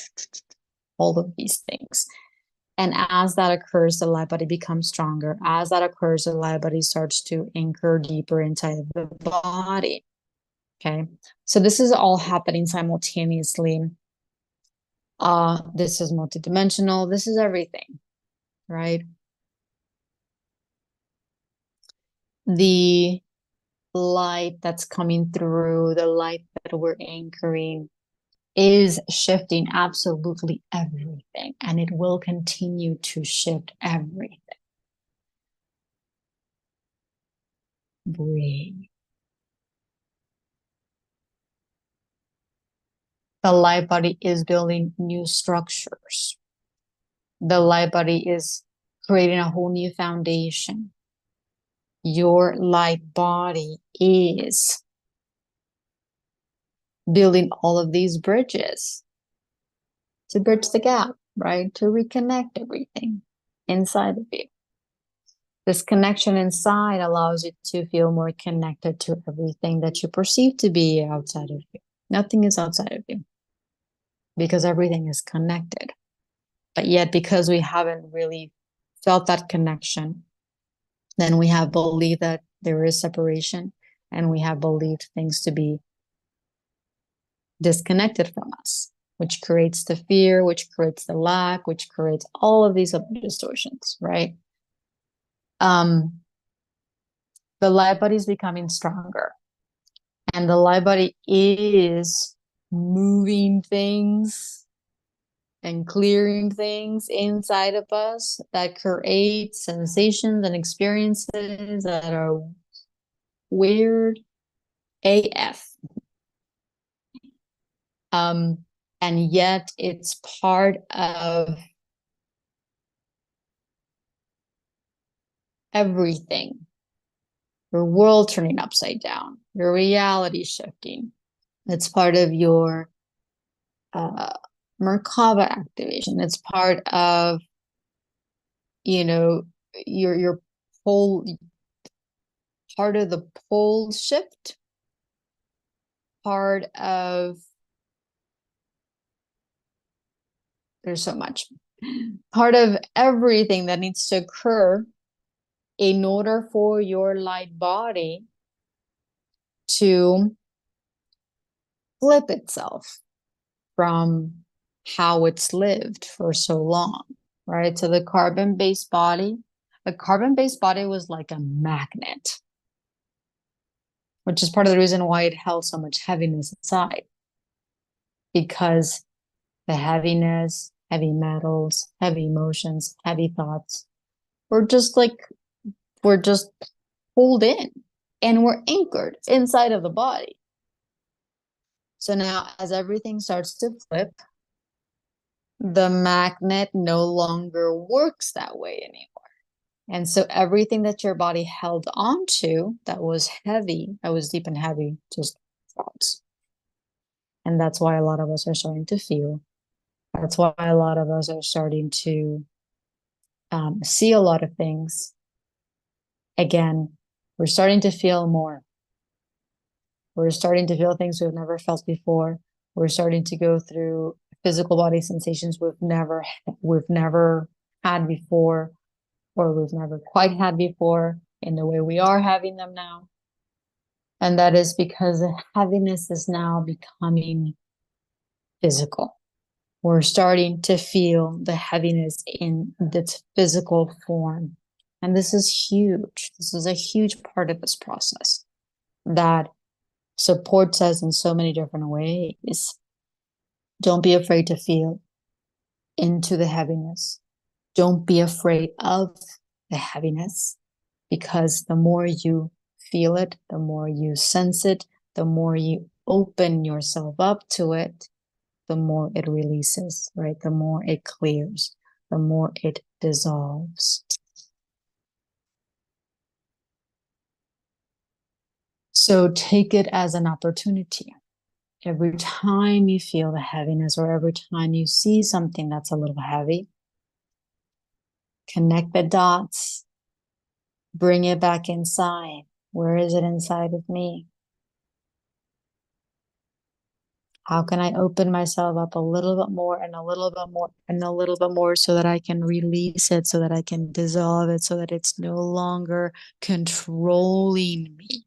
all of these things. And as that occurs, the light body becomes stronger. As that occurs, the light body starts to anchor deeper inside of the body. Okay. So this is all happening simultaneously. This is multidimensional. This is everything, right? The light that's coming through, the light that we're anchoring is shifting absolutely everything, and it will continue to shift everything. Breathe. The light body is building new structures. The light body is creating a whole new foundation. Your light body is building all of these bridges to bridge the gap, right? To reconnect everything inside of you. This connection inside allows you to feel more connected to everything that you perceive to be outside of you. Nothing is outside of you because everything is connected. But yet, because we haven't really felt that connection, then we have believed that there is separation, and we have believed things to be disconnected from us, which creates the fear, which creates the lack, which creates all of these other distortions, right? The light body is becoming stronger, and the light body is moving things and clearing things inside of us that create sensations and experiences that are weird AF. And yet it's part of everything. Your world turning upside down, your reality shifting. It's part of your Merkaba activation. It's part of, your pole, part of the pole shift, part of, there's so much, part of everything that needs to occur in order for your light body to flip itself from how it's lived for so long, right? So the carbon-based body was like a magnet, which is part of the reason why it held so much heaviness inside, because the heaviness, heavy metals, heavy emotions, heavy thoughts were just pulled in and were anchored inside of the body. So now as everything starts to flip, the magnet no longer works that way anymore. And so everything that your body held on to that was heavy, that was deep and heavy, just drops. And that's why a lot of us are starting to feel. That's why a lot of us are starting to see a lot of things. Again, we're starting to feel more. We're starting to feel things we've never felt before. We're starting to go through physical body sensations we've never had before, or we've never quite had before in the way we are having them now. And that is because the heaviness is now becoming physical. We're starting to feel the heaviness in its physical form. And this is huge. This is a huge part of this process that supports us in so many different ways. Don't be afraid to feel. into the heaviness. Don't be afraid of the heaviness, because the more you feel it, the more you sense it, the more you open yourself up to it, the more it releases, right? The more it clears, the more it dissolves. So take it as an opportunity. Every time you feel the heaviness, or every time you see something that's a little heavy, connect the dots, bring it back inside. Where is it inside of me? How can I open myself up a little bit more and a little bit more and a little bit more, so that I can release it, so that I can dissolve it, so that it's no longer controlling me?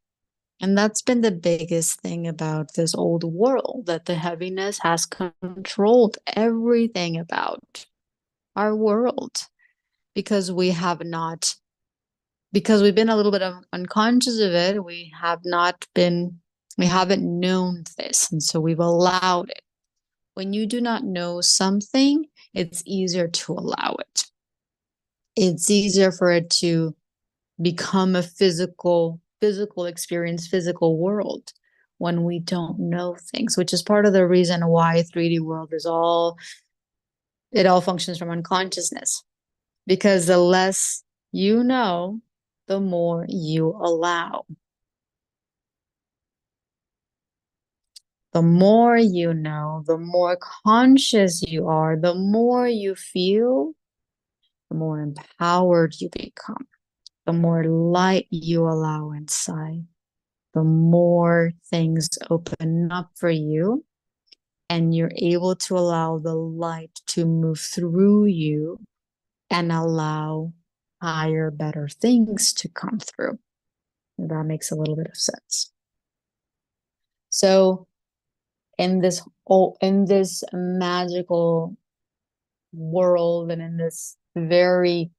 And that's been the biggest thing about this old world, that the heaviness has controlled everything about our world, because we have not, because we've been a little bit unconscious of it. We haven't known this. And so we've allowed it. When you do not know something, it's easier to allow it. It's easier for it to become a physical experience, physical world, when we don't know things, which is part of the reason why 3D world it all functions from unconsciousness. Because the less you know, the more you allow. The more you know, the more conscious you are, the more you feel, the more empowered you become, the more light you allow inside, the more things open up for you, and you're able to allow the light to move through you and allow higher, better things to come through. If that makes a little bit of sense. So in this magical world, and in this very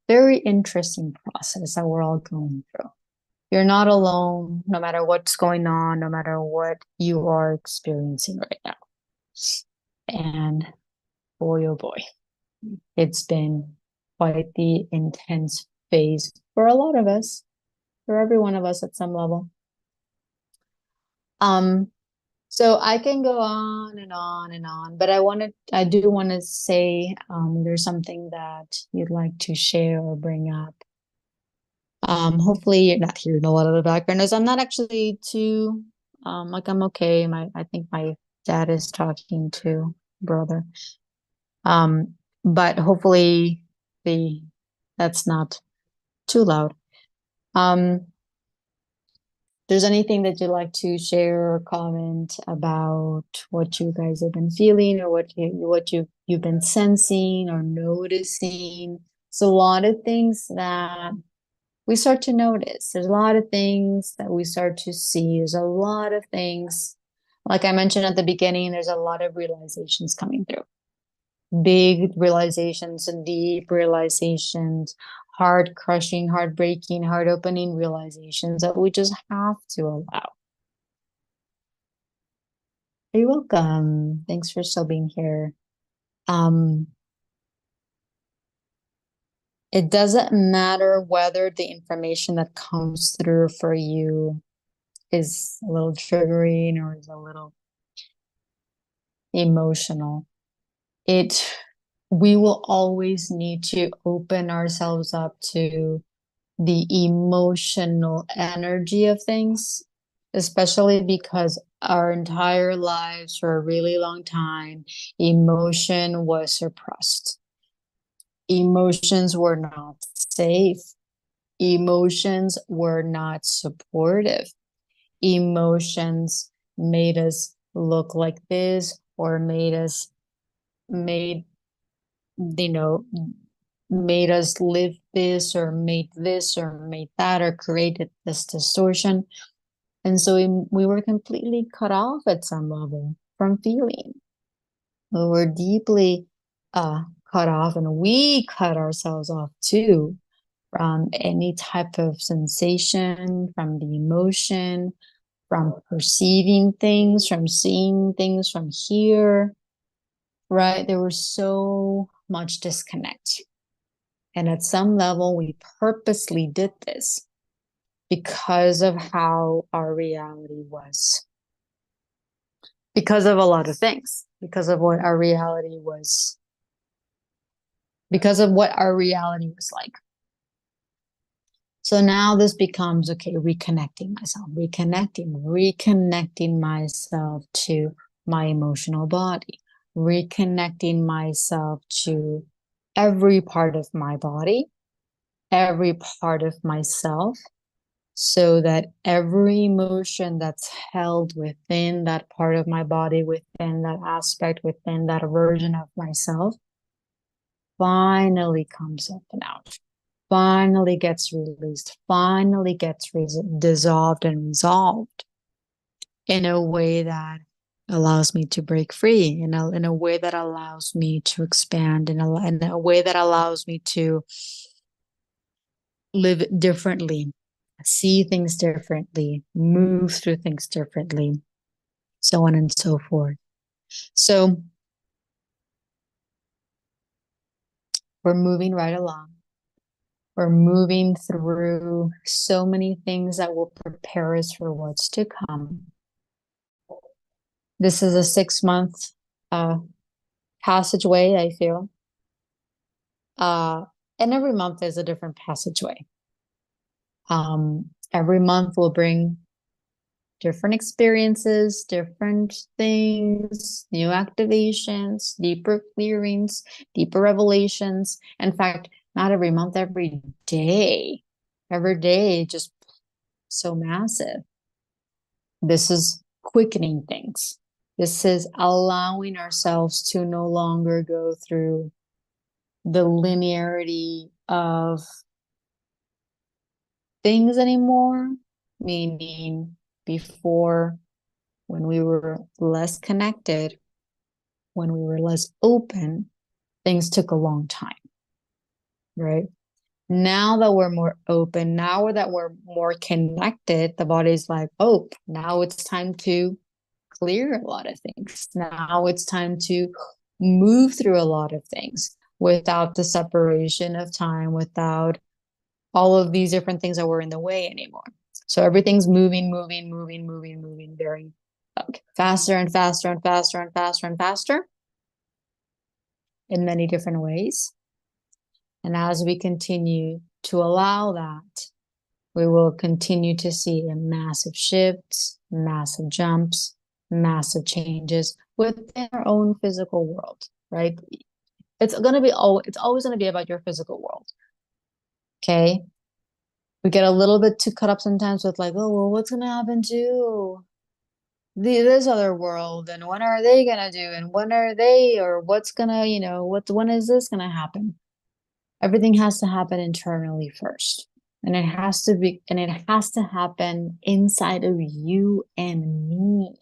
very interesting process that we're all going through, you're not alone, no matter what's going on, no matter what you are experiencing right now. And boy, oh boy, it's been quite the intense phase for a lot of us, for every one of us at some level. So I can go on and on and on, but I do want to say, there's something that you'd like to share or bring up. Hopefully you're not hearing a lot of the background noise. I'm not actually too, like, I'm okay. I think my dad is talking to brother. But hopefully that's not too loud. There's anything that you'd like to share or comment about what you guys have been feeling, or what you've been sensing or noticing? It's a lot of things that we start to notice. There's a lot of things that we start to see. There's a lot of things, like I mentioned at the beginning, there's a lot of realizations coming through. Big realizations and deep realizations, heart crushing, heartbreaking, heart opening realizations that we just have to allow. You're welcome. Thanks for still being here. It doesn't matter whether the information that comes through for you is a little triggering or is a little emotional. We will always need to open ourselves up to the emotional energy of things, especially because our entire lives, for a really long time, emotion was suppressed. Emotions were not safe. Emotions were not supportive. Emotions made us look like this, or made us live this, or made this, or made that, or created this distortion. And so we were completely cut off at some level from feeling. We were deeply cut off, and we cut ourselves off too from any type of sensation, from the emotion, from perceiving things, from seeing things from here. right? There was so much disconnect. And at some level, we purposely did this because of how our reality was, because of a lot of things, because of what our reality was, because of what our reality was like. So now this becomes, okay, reconnecting myself to my emotional body, reconnecting myself to every part of my body, every part of myself, so that every emotion that's held within that part of my body, within that aspect, within that version of myself, finally comes up and out, finally gets released, finally gets dissolved and resolved in a way that allows me to break free, in a way that allows me to expand, in a way that allows me to live differently, see things differently, move through things differently, so on and so forth. So we're moving right along. We're moving through so many things that will prepare us for what's to come. This is a 6-month passageway, I feel. And every month is a different passageway. Every month will bring different experiences, different things, new activations, deeper clearings, deeper revelations. In fact, not every month, every day. Every day, just so massive. This is quickening things. This is allowing ourselves to no longer go through the linearity of things anymore, meaning before, when we were less connected, when we were less open, things took a long time, right? Now that we're more open, now that we're more connected, the body's like, oh, now it's time to clear a lot of things. Now it's time to move through a lot of things without the separation of time, without all of these different things that were in the way anymore. So everything's moving very faster and faster and faster and faster and faster in many different ways. And as we continue to allow that, we will continue to see massive shifts, massive jumps, massive changes within our own physical world, right? It's always going to be about your physical world. Okay. We get a little bit too caught up sometimes with like, oh, well, what's going to happen to this other world? And when are they going to do? And when are they, or what's going to, when is this going to happen? Everything has to happen internally first. And it has to happen inside of you and me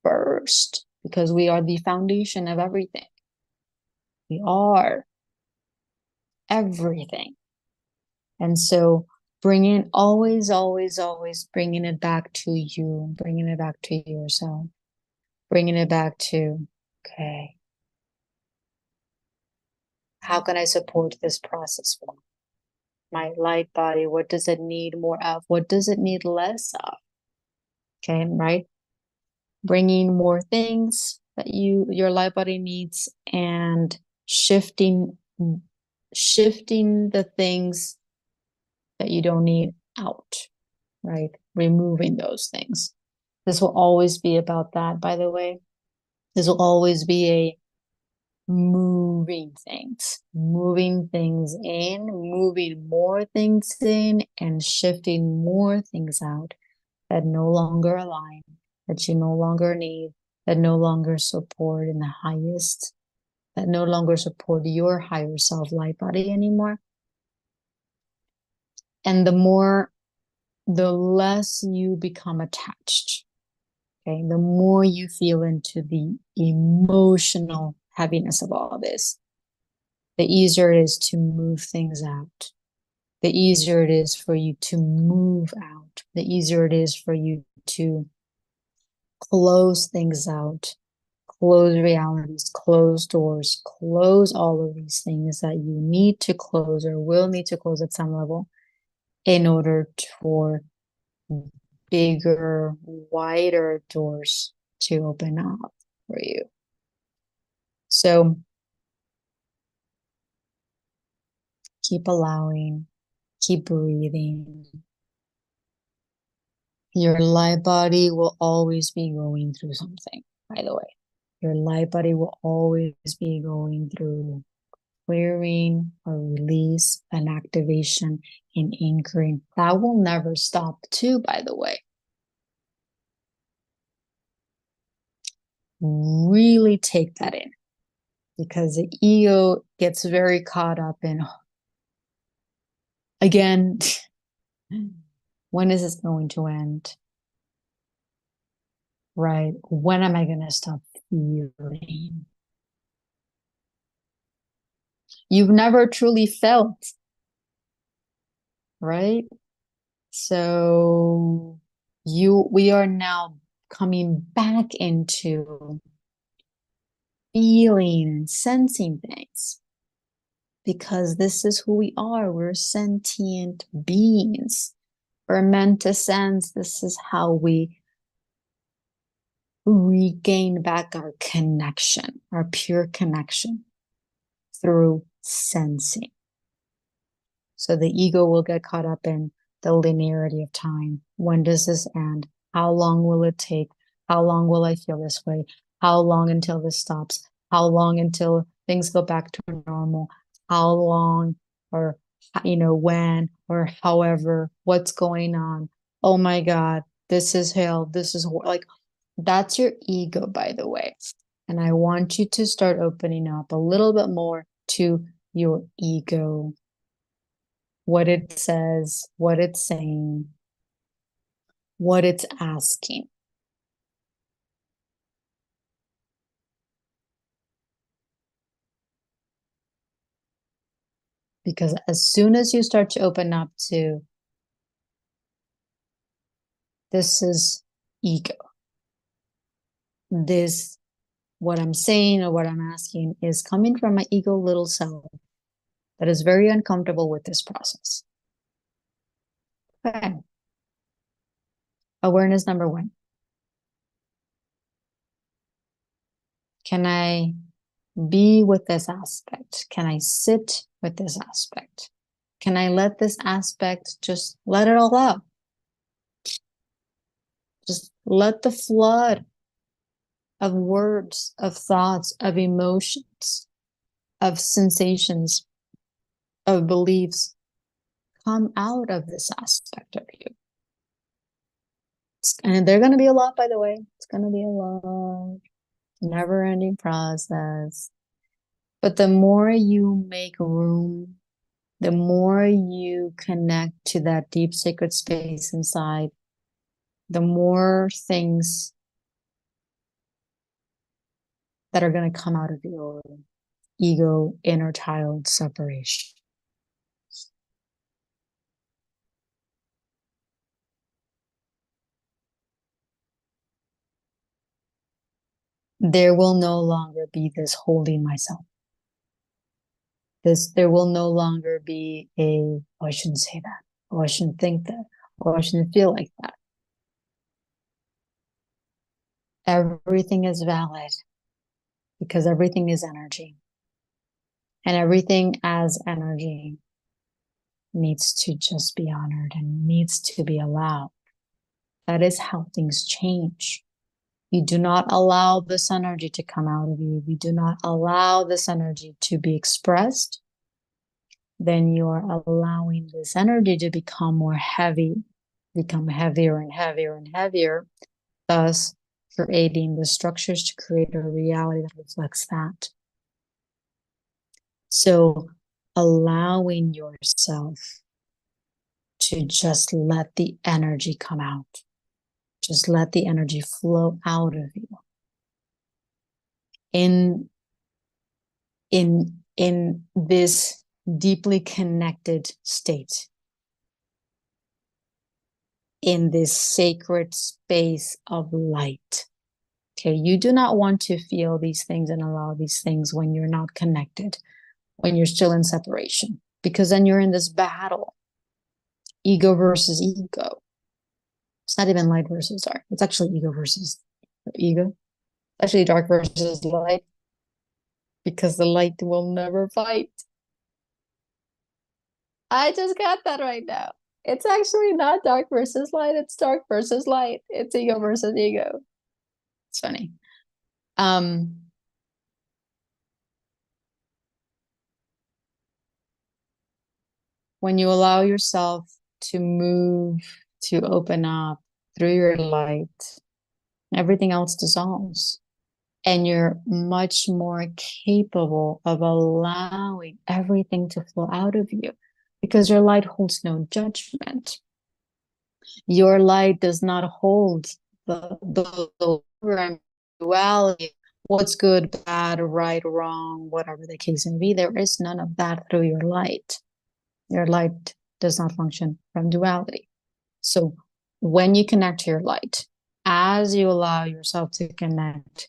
first, because we are the foundation of everything. We are everything. And so always bringing it back to you, bringing it back to yourself, bringing it back to, okay, how can I support this process for my light body? What does it need more of? What does it need less of? Okay, right? Bringing more things that your light body needs, and shifting the things that you don't need out, right? Removing those things. This will always be about that, by the way. This will always be a moving things in, moving more things in, and shifting more things out that no longer align, that you no longer need, that no longer support in the highest, that no longer support your higher self light body anymore. And the less you become attached, okay, the more you feel into the emotional heaviness of all of this, the easier it is to move things out. The easier it is for you to move out. The easier it is for you to close things out, close realities, close doors, close all of these things that you need to close or will need to close at some level in order for bigger, wider doors to open up for you. So keep allowing, keep breathing. Your light body will always be going through something, by the way. Your light body will always be going through clearing or release and activation and anchoring. That will never stop too, by the way. Really take that in, because the ego gets very caught up in, again, when is this going to end? Right? When am I going to stop feeling? You've never truly felt, right? So we are now coming back into feeling and sensing things, because this is who we are. We're sentient beings. We're meant to sense. This is how we regain back our connection, our pure connection, through sensing. So the ego will get caught up in the linearity of time. When does this end? How long will it take? How long will I feel this way? How long until this stops? How long until things go back to normal? How long, or, when, or however, what's going on? Oh my God, this is hell. This is like, that's your ego, by the way. And I want you to start opening up a little bit more to your ego, what it says, what it's saying, what it's asking. Because as soon as you start to open up to, this is ego, this, what I'm saying or what I'm asking is coming from my ego little self that is very uncomfortable with this process. Okay. Awareness number 1. Can I be with this aspect? Can I sit with this aspect? Can I let this aspect, just let it all out? Just let the flood of words, of thoughts, of emotions, of sensations, of beliefs come out of this aspect of you. And they're going to be a lot, by the way. It's going to be a lot. Never-ending process. But the more you make room, the more you connect to that deep sacred space inside, the more things that are going to come out of your ego inner child separation. There will no longer be this holding myself. There will no longer be oh, I shouldn't say that. Oh, I shouldn't think that. Oh, I shouldn't feel like that. Everything is valid, because everything is energy. And everything as energy needs to just be honored and needs to be allowed. That is how things change. You do not allow this energy to come out of you. You do not allow this energy to be expressed. Then you are allowing this energy to become more heavy, become heavier and heavier and heavier, thus creating the structures to create a reality that reflects that. So allowing yourself to just let the energy come out. Just let the energy flow out of you. In this deeply connected state, in this sacred space of light, Okay, you do not want to feel these things and allow these things when you're not connected, when you're still in separation, because then you're in this battle, ego versus ego. It's not even light versus dark. It's actually ego versus ego. Actually, dark versus light, because the light will never fight. I just got that right now. It's actually not dark versus light. It's dark versus light. It's ego versus ego. It's funny. When you allow yourself to move, to open up through your light, everything else dissolves. And you're much more capable of allowing everything to flow out of you because your light holds no judgment. Your light does not hold the duality, what's good, bad, right, wrong, whatever the case may be. There is none of that through your light. Your light does not function from duality. So when you connect to your light, as you allow yourself to connect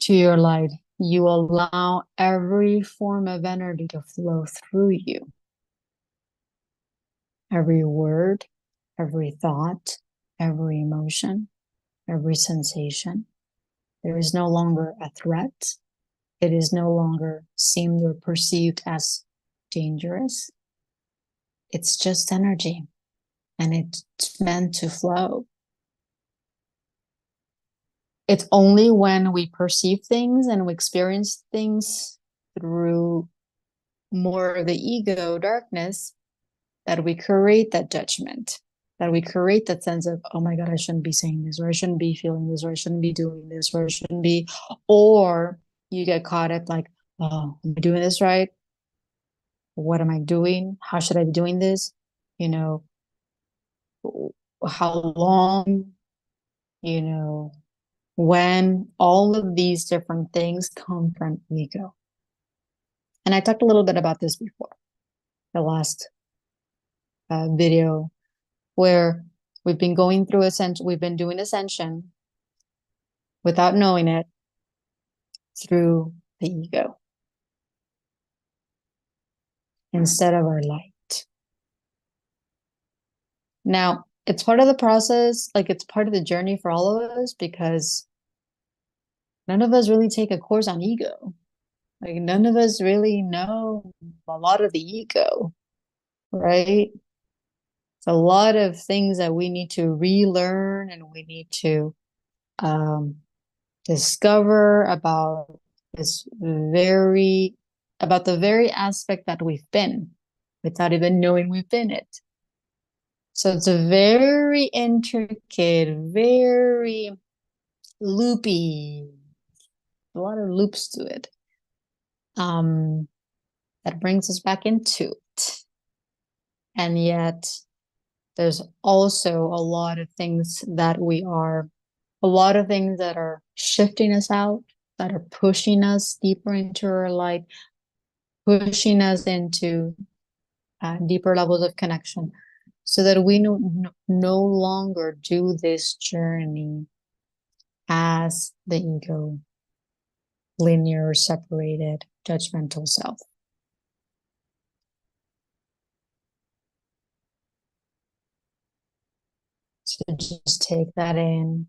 to your light, you allow every form of energy to flow through you. Every word, every thought, every emotion, every sensation. There is no longer a threat. It is no longer seemed or perceived as dangerous. It's just energy, and it's meant to flow. It's only when we perceive things and we experience things through more of the ego darkness that we create that judgment, that we create that sense of, oh my God, I shouldn't be saying this, or I shouldn't be feeling this, or I shouldn't be doing this, or I shouldn't be, or you get caught up like, oh, am I doing this right? What am I doing? How should I be doing this? You know, how long, you know, when all of these different things come from ego. And I talked a little bit about this before, the last video, where we've been going through ascension, we've been doing ascension without knowing it through the ego instead of our light. Now, it's part of the process, like it's part of the journey for all of us, because none of us really take a course on ego. Like none of us really know a lot of the ego, right? It's a lot of things that we need to relearn and we need to discover about this very, about the very aspect that we've been without even knowing we've been it. So it's a very intricate, very loopy, a lot of loops to it. That brings us back into it. And yet there's also a lot of things that a lot of things that are shifting us out, that are pushing us deeper into our light, pushing us into deeper levels of connection, so that we no longer do this journey as the ego, linear, separated, judgmental self. So just take that in,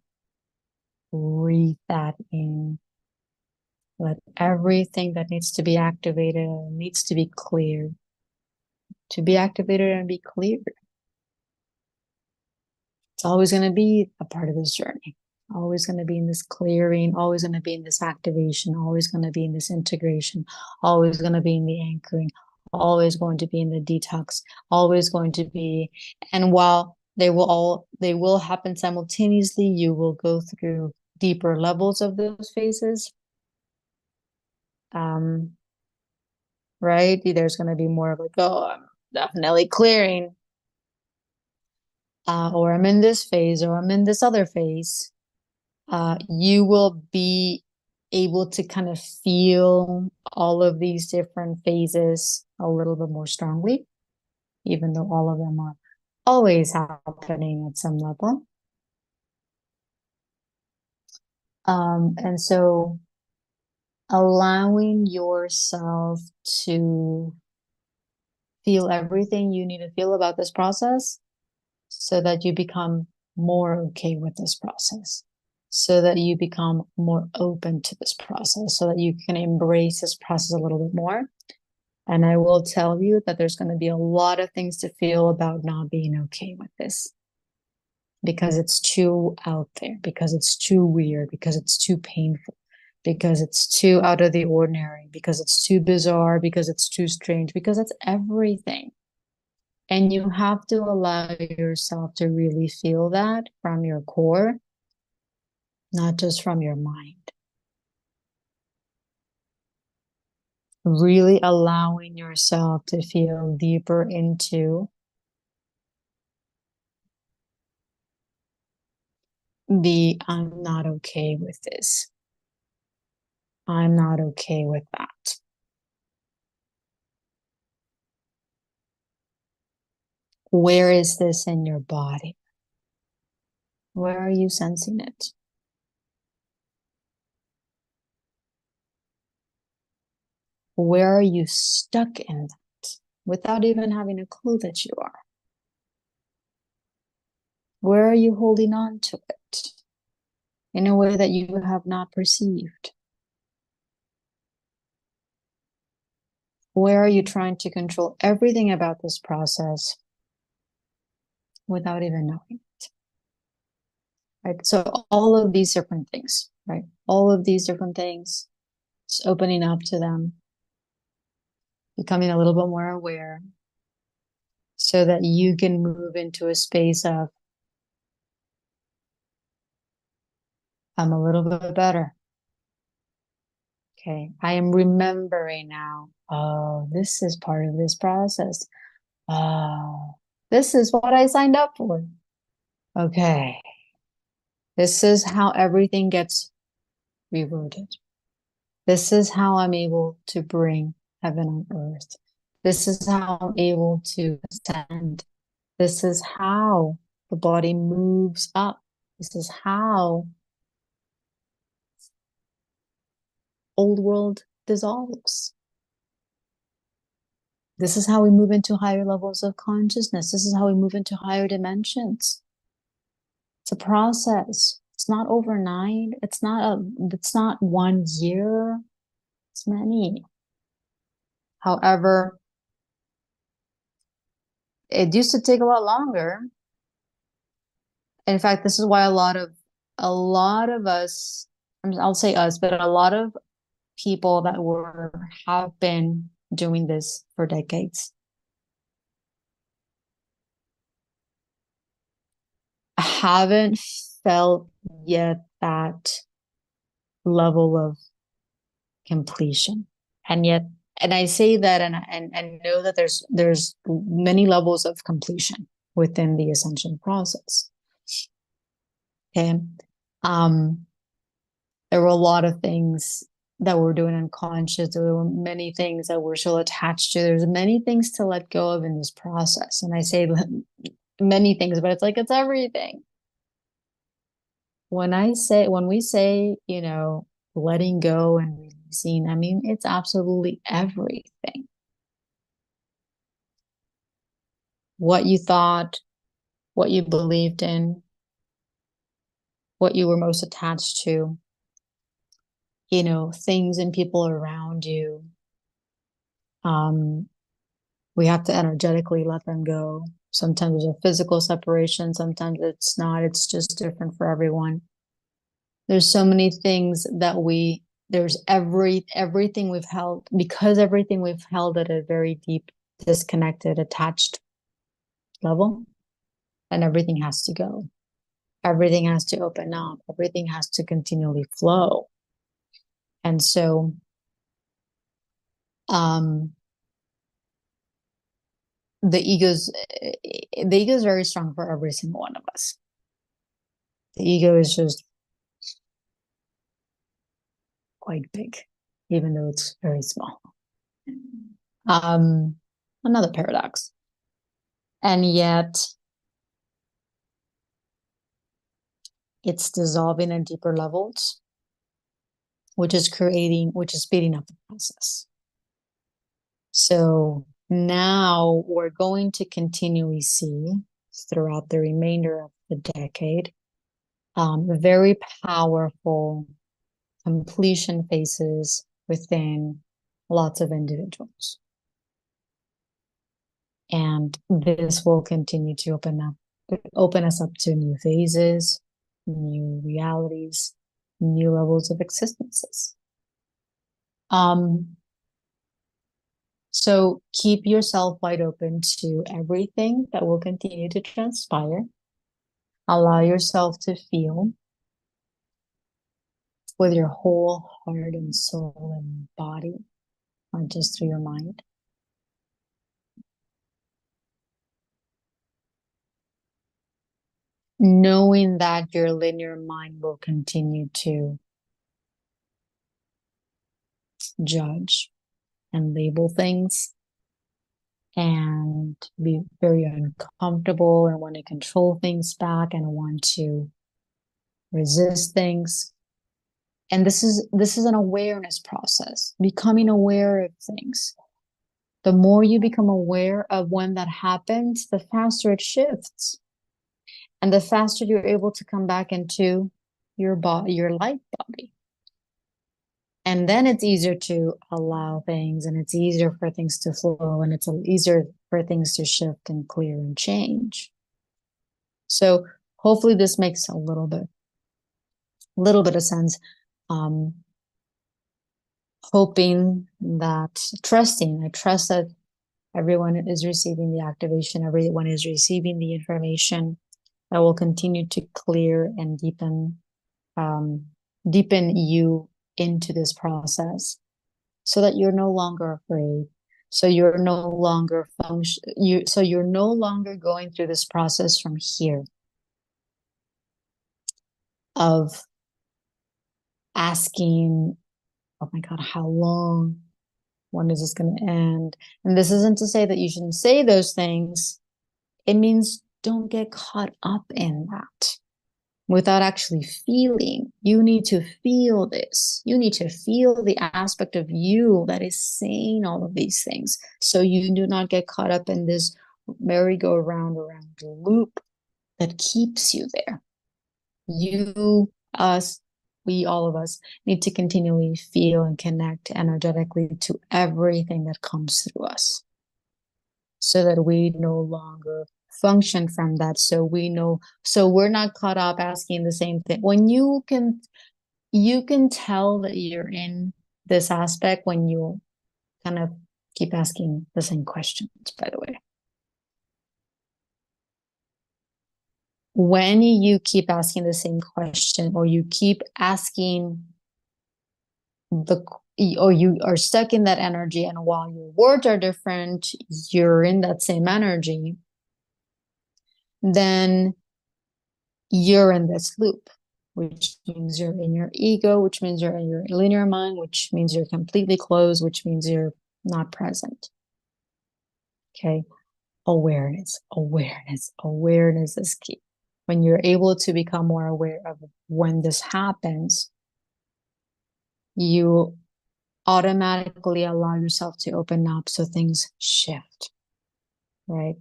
breathe that in. Let everything that needs to be activated needs to be cleared, to be activated and be cleared. It's always going to be a part of this journey. Always going to be in this clearing, always going to be in this activation, always going to be in this integration, always going to be in the anchoring, always going to be in the detox, always going to be. And while they will happen simultaneously, you will go through deeper levels of those phases. Right? There's going to be more of like, oh, I'm definitely clearing. Or I'm in this phase, or I'm in this other phase. You will be able to kind of feel all of these different phases a little bit more strongly, even though all of them are always happening at some level. And so allowing yourself to feel everything you need to feel about this process so that you become more okay with this process, so that you become more open to this process, so that you can embrace this process a little bit more. And I will tell you that there's going to be a lot of things to feel about not being okay with this because it's too out there, because it's too weird, because it's too painful, because it's too out of the ordinary, because it's too bizarre, because it's too strange, because it's everything. And you have to allow yourself to really feel that from your core, not just from your mind. Really allowing yourself to feel deeper into the I'm not okay with this. I'm not okay with that. Where is this in your body? Where are you sensing it? Where are you stuck in that without even having a clue that you are? Where are you holding on to it in a way that you have not perceived? Where are you trying to control everything about this process without even knowing it? Right? So all of these different things, right? All of these different things, just opening up to them, becoming a little bit more aware so that you can move into a space of, I'm a little bit better. Okay, I am remembering now. Oh, this is part of this process. Oh, this is what I signed up for. Okay, this is how everything gets reverted. This is how I'm able to bring heaven on earth. This is how I'm able to ascend. This is how the body moves up. This is how old world dissolves. This is how we move into higher levels of consciousness. This is how we move into higher dimensions. It's a process. It's not overnight. It's not 1 year. It's many. However, it used to take a lot longer. In fact, this is why a lot of us, I'll say us, but a lot of people that have been doing this for decades haven't felt yet that level of completion. And yet, and I say that and know that there's many levels of completion within the ascension process. Okay. Um, there were a lot of things that we're doing unconscious. There were many things that we're still attached to. There's many things to let go of in this process. And I say many things, but it's like it's everything. When we say, letting go and releasing, I mean, it's absolutely everything. What you thought, what you believed in, what you were most attached to, things and people around you. We have to energetically let them go. Sometimes there's a physical separation, sometimes it's not. It's just different for everyone. There's so many things that there's everything we've held, because everything we've held at a very deep, disconnected, attached level, and everything has to go. Everything has to open up. Everything has to continually flow. And so, um, the ego's the ego is very strong for every single one of us. The ego is just quite big, even though it's very small. Um, Another paradox. And yet it's dissolving at deeper levels. which is speeding up the process. So now we're going to continually see throughout the remainder of the decade, very powerful completion phases within lots of individuals. And this will continue to open us up to new phases, new realities, new levels of existences. So keep yourself wide open to everything that will continue to transpire. Allow yourself to feel with your whole heart and soul and body, not just through your mind. Knowing that your linear mind will continue to judge and label things and be very uncomfortable and want to control things back and want to resist things. And this is an awareness process, becoming aware of things. The more you become aware of when that happens, the faster it shifts. And the faster you're able to come back into your body, your light body. And then it's easier to allow things, and it's easier for things to flow, and it's easier for things to shift and clear and change. So hopefully this makes a little bit of sense. Hoping that, I trust that everyone is receiving the activation, everyone is receiving the information that will continue to clear and deepen you into this process, so that you're no longer afraid. So you're no longer you're no longer going through this process from here of asking, oh my God, how long? When is this going to end? And this isn't to say that you shouldn't say those things. It means don't get caught up in that without actually feeling. You need to feel this. You need to feel the aspect of you that is saying all of these things, so you do not get caught up in this merry-go-round around loop that keeps you there. You, us, we, all of us need to continually feel and connect energetically to everything that comes through us, so that we no longer function from that. So we're not caught up asking the same thing. When you can tell that you're in this aspect when you kind of keep asking the same questions, by the way. When you keep asking the same question, or you keep asking or you are stuck in that energy, and while your words are different, you're in that same energy, then you're in this loop, which means you're in your ego, which means you're in your linear mind, which means you're completely closed, which means you're not present. Okay. Awareness is key. When you're able to become more aware of when this happens, you automatically allow yourself to open up, so things shift, right?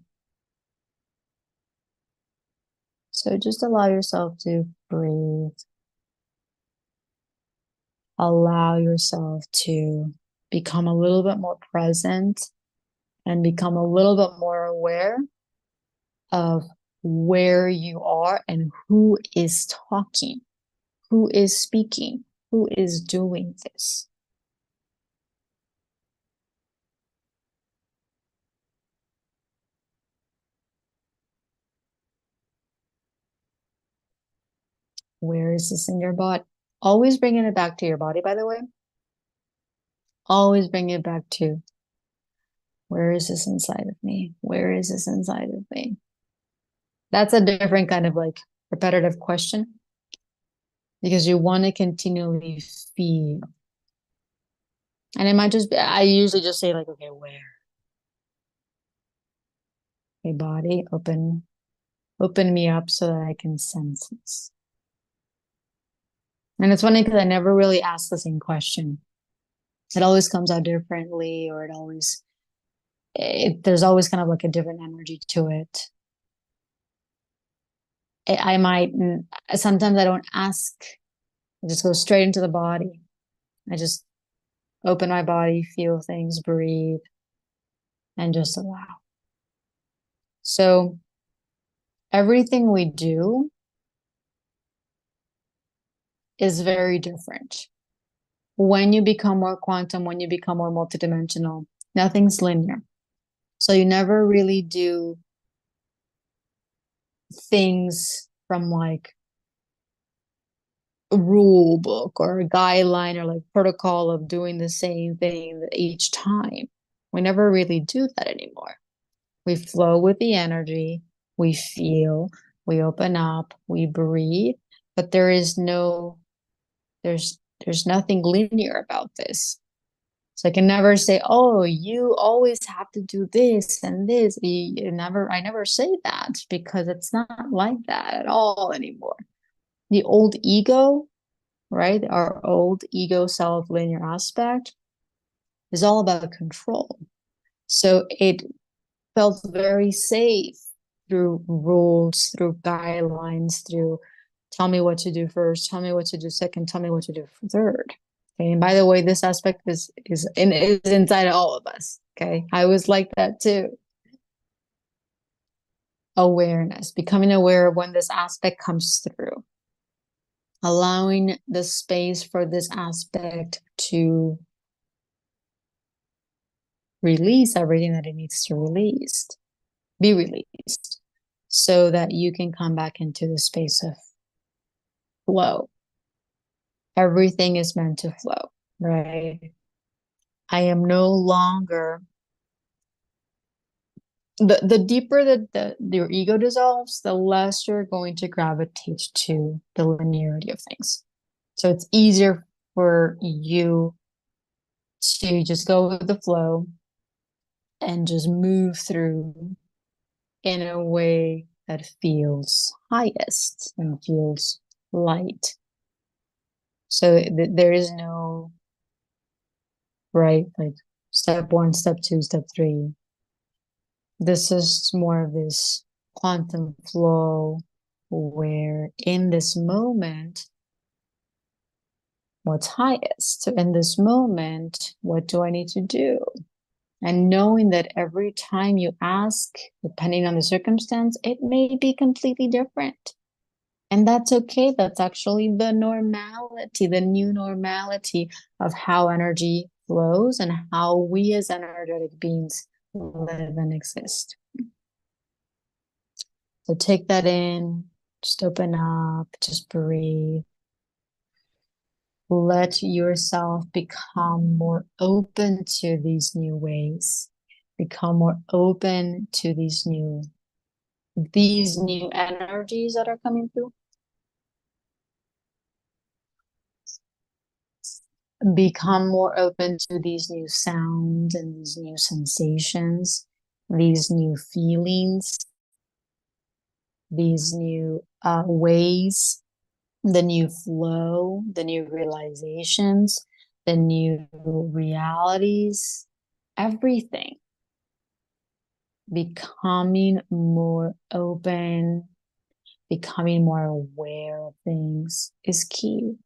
So just allow yourself to breathe. Allow yourself to become a little bit more present and become a little bit more aware of where you are and who is talking, who is speaking, who is doing this. Where is this in your body? Always bringing it back to your body, by the way. Always bring it back to, where is this inside of me? Where is this inside of me? That's a different kind of like repetitive question, because you want to continually feel. And it might just be, I usually just say like, okay, where? Okay, body, open me up so that I can sense this. And it's funny because I never really ask the same question. It always comes out differently, or there's always kind of like a different energy to it. I might, sometimes I don't ask, I just go straight into the body. I just open my body, feel things, breathe, and just allow. So everything we do is very different. When you become more quantum, when you become more multidimensional, nothing's linear. So you never really do things from like a rule book or a guideline or like protocol of doing the same thing each time. We never really do that anymore. We flow with the energy, we feel, we open up, we breathe, but there's nothing linear about this. So I can never say, oh, you always have to do this and this. I never say that because it's not like that at all anymore. The old ego, right? Our old ego self linear aspect is all about control. So it felt very safe through rules, through guidelines, through tell me what to do first, tell me what to do second, tell me what to do third. Okay. And by the way, this aspect is inside of all of us. Okay. I was like that too. Awareness, becoming aware of when this aspect comes through, allowing the space for this aspect to release everything that it needs to be released, so that you can come back into the space of flow. Everything is meant to flow, right? I am no longer the deeper that your ego dissolves, the less you're going to gravitate to the linearity of things. So it's easier for you to just go with the flow and just move through in a way that feels highest and feels light. So there is no right, like step one, step two, step three. This is more of this quantum flow where in this moment, what's highest? So in this moment, what do I need to do? And knowing that every time you ask, depending on the circumstance, it may be completely different. And that's okay. That's actually the normality, the new normality of how energy flows and how we as energetic beings live and exist. So take that in, just open up, just breathe. Let yourself become more open to these new ways, become more open to these new energies that are coming through. Become more open to these new sounds and these new sensations, these new feelings, these new ways, the new flow, the new realizations, the new realities, everything. Becoming more open, becoming more aware of things is key.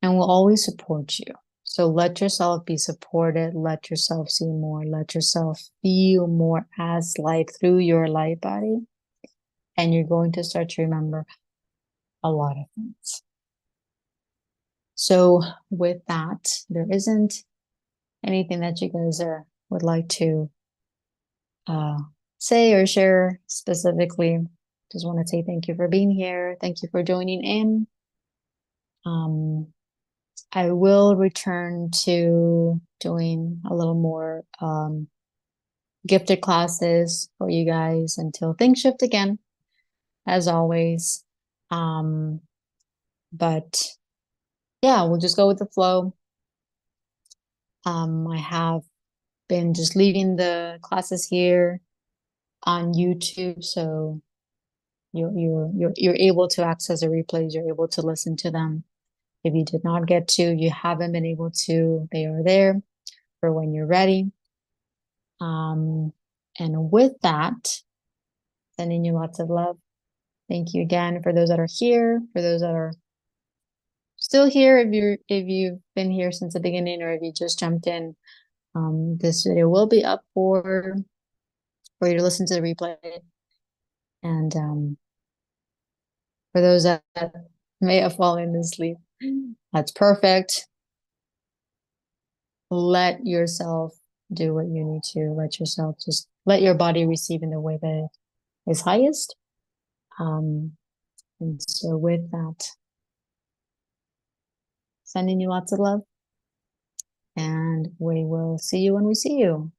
And will always support you. So let yourself be supported, let yourself see more, let yourself feel more as light through your light body. And you're going to start to remember a lot of things. So with that, there isn't anything that you guys would like to say or share specifically. Just want to say thank you for being here. Thank you for joining in. I will return to doing a little more gifted classes for you guys until things shift again, as always. But yeah, we'll just go with the flow. I have been just leaving the classes here on YouTube, so you're able to access the replays, you're able to listen to them. If you did not get to, you haven't been able to, they are there for when you're ready. And with that, sending you lots of love. Thank you again for those that are here, for those that are still here, if you've been here since the beginning or if you just jumped in. This video will be up for you to listen to the replay. And for those that may have fallen asleep, that's perfect. Let yourself do what you need to. Just let your body receive in the way that is highest. And so with that, sending you lots of love, and we will see you when we see you.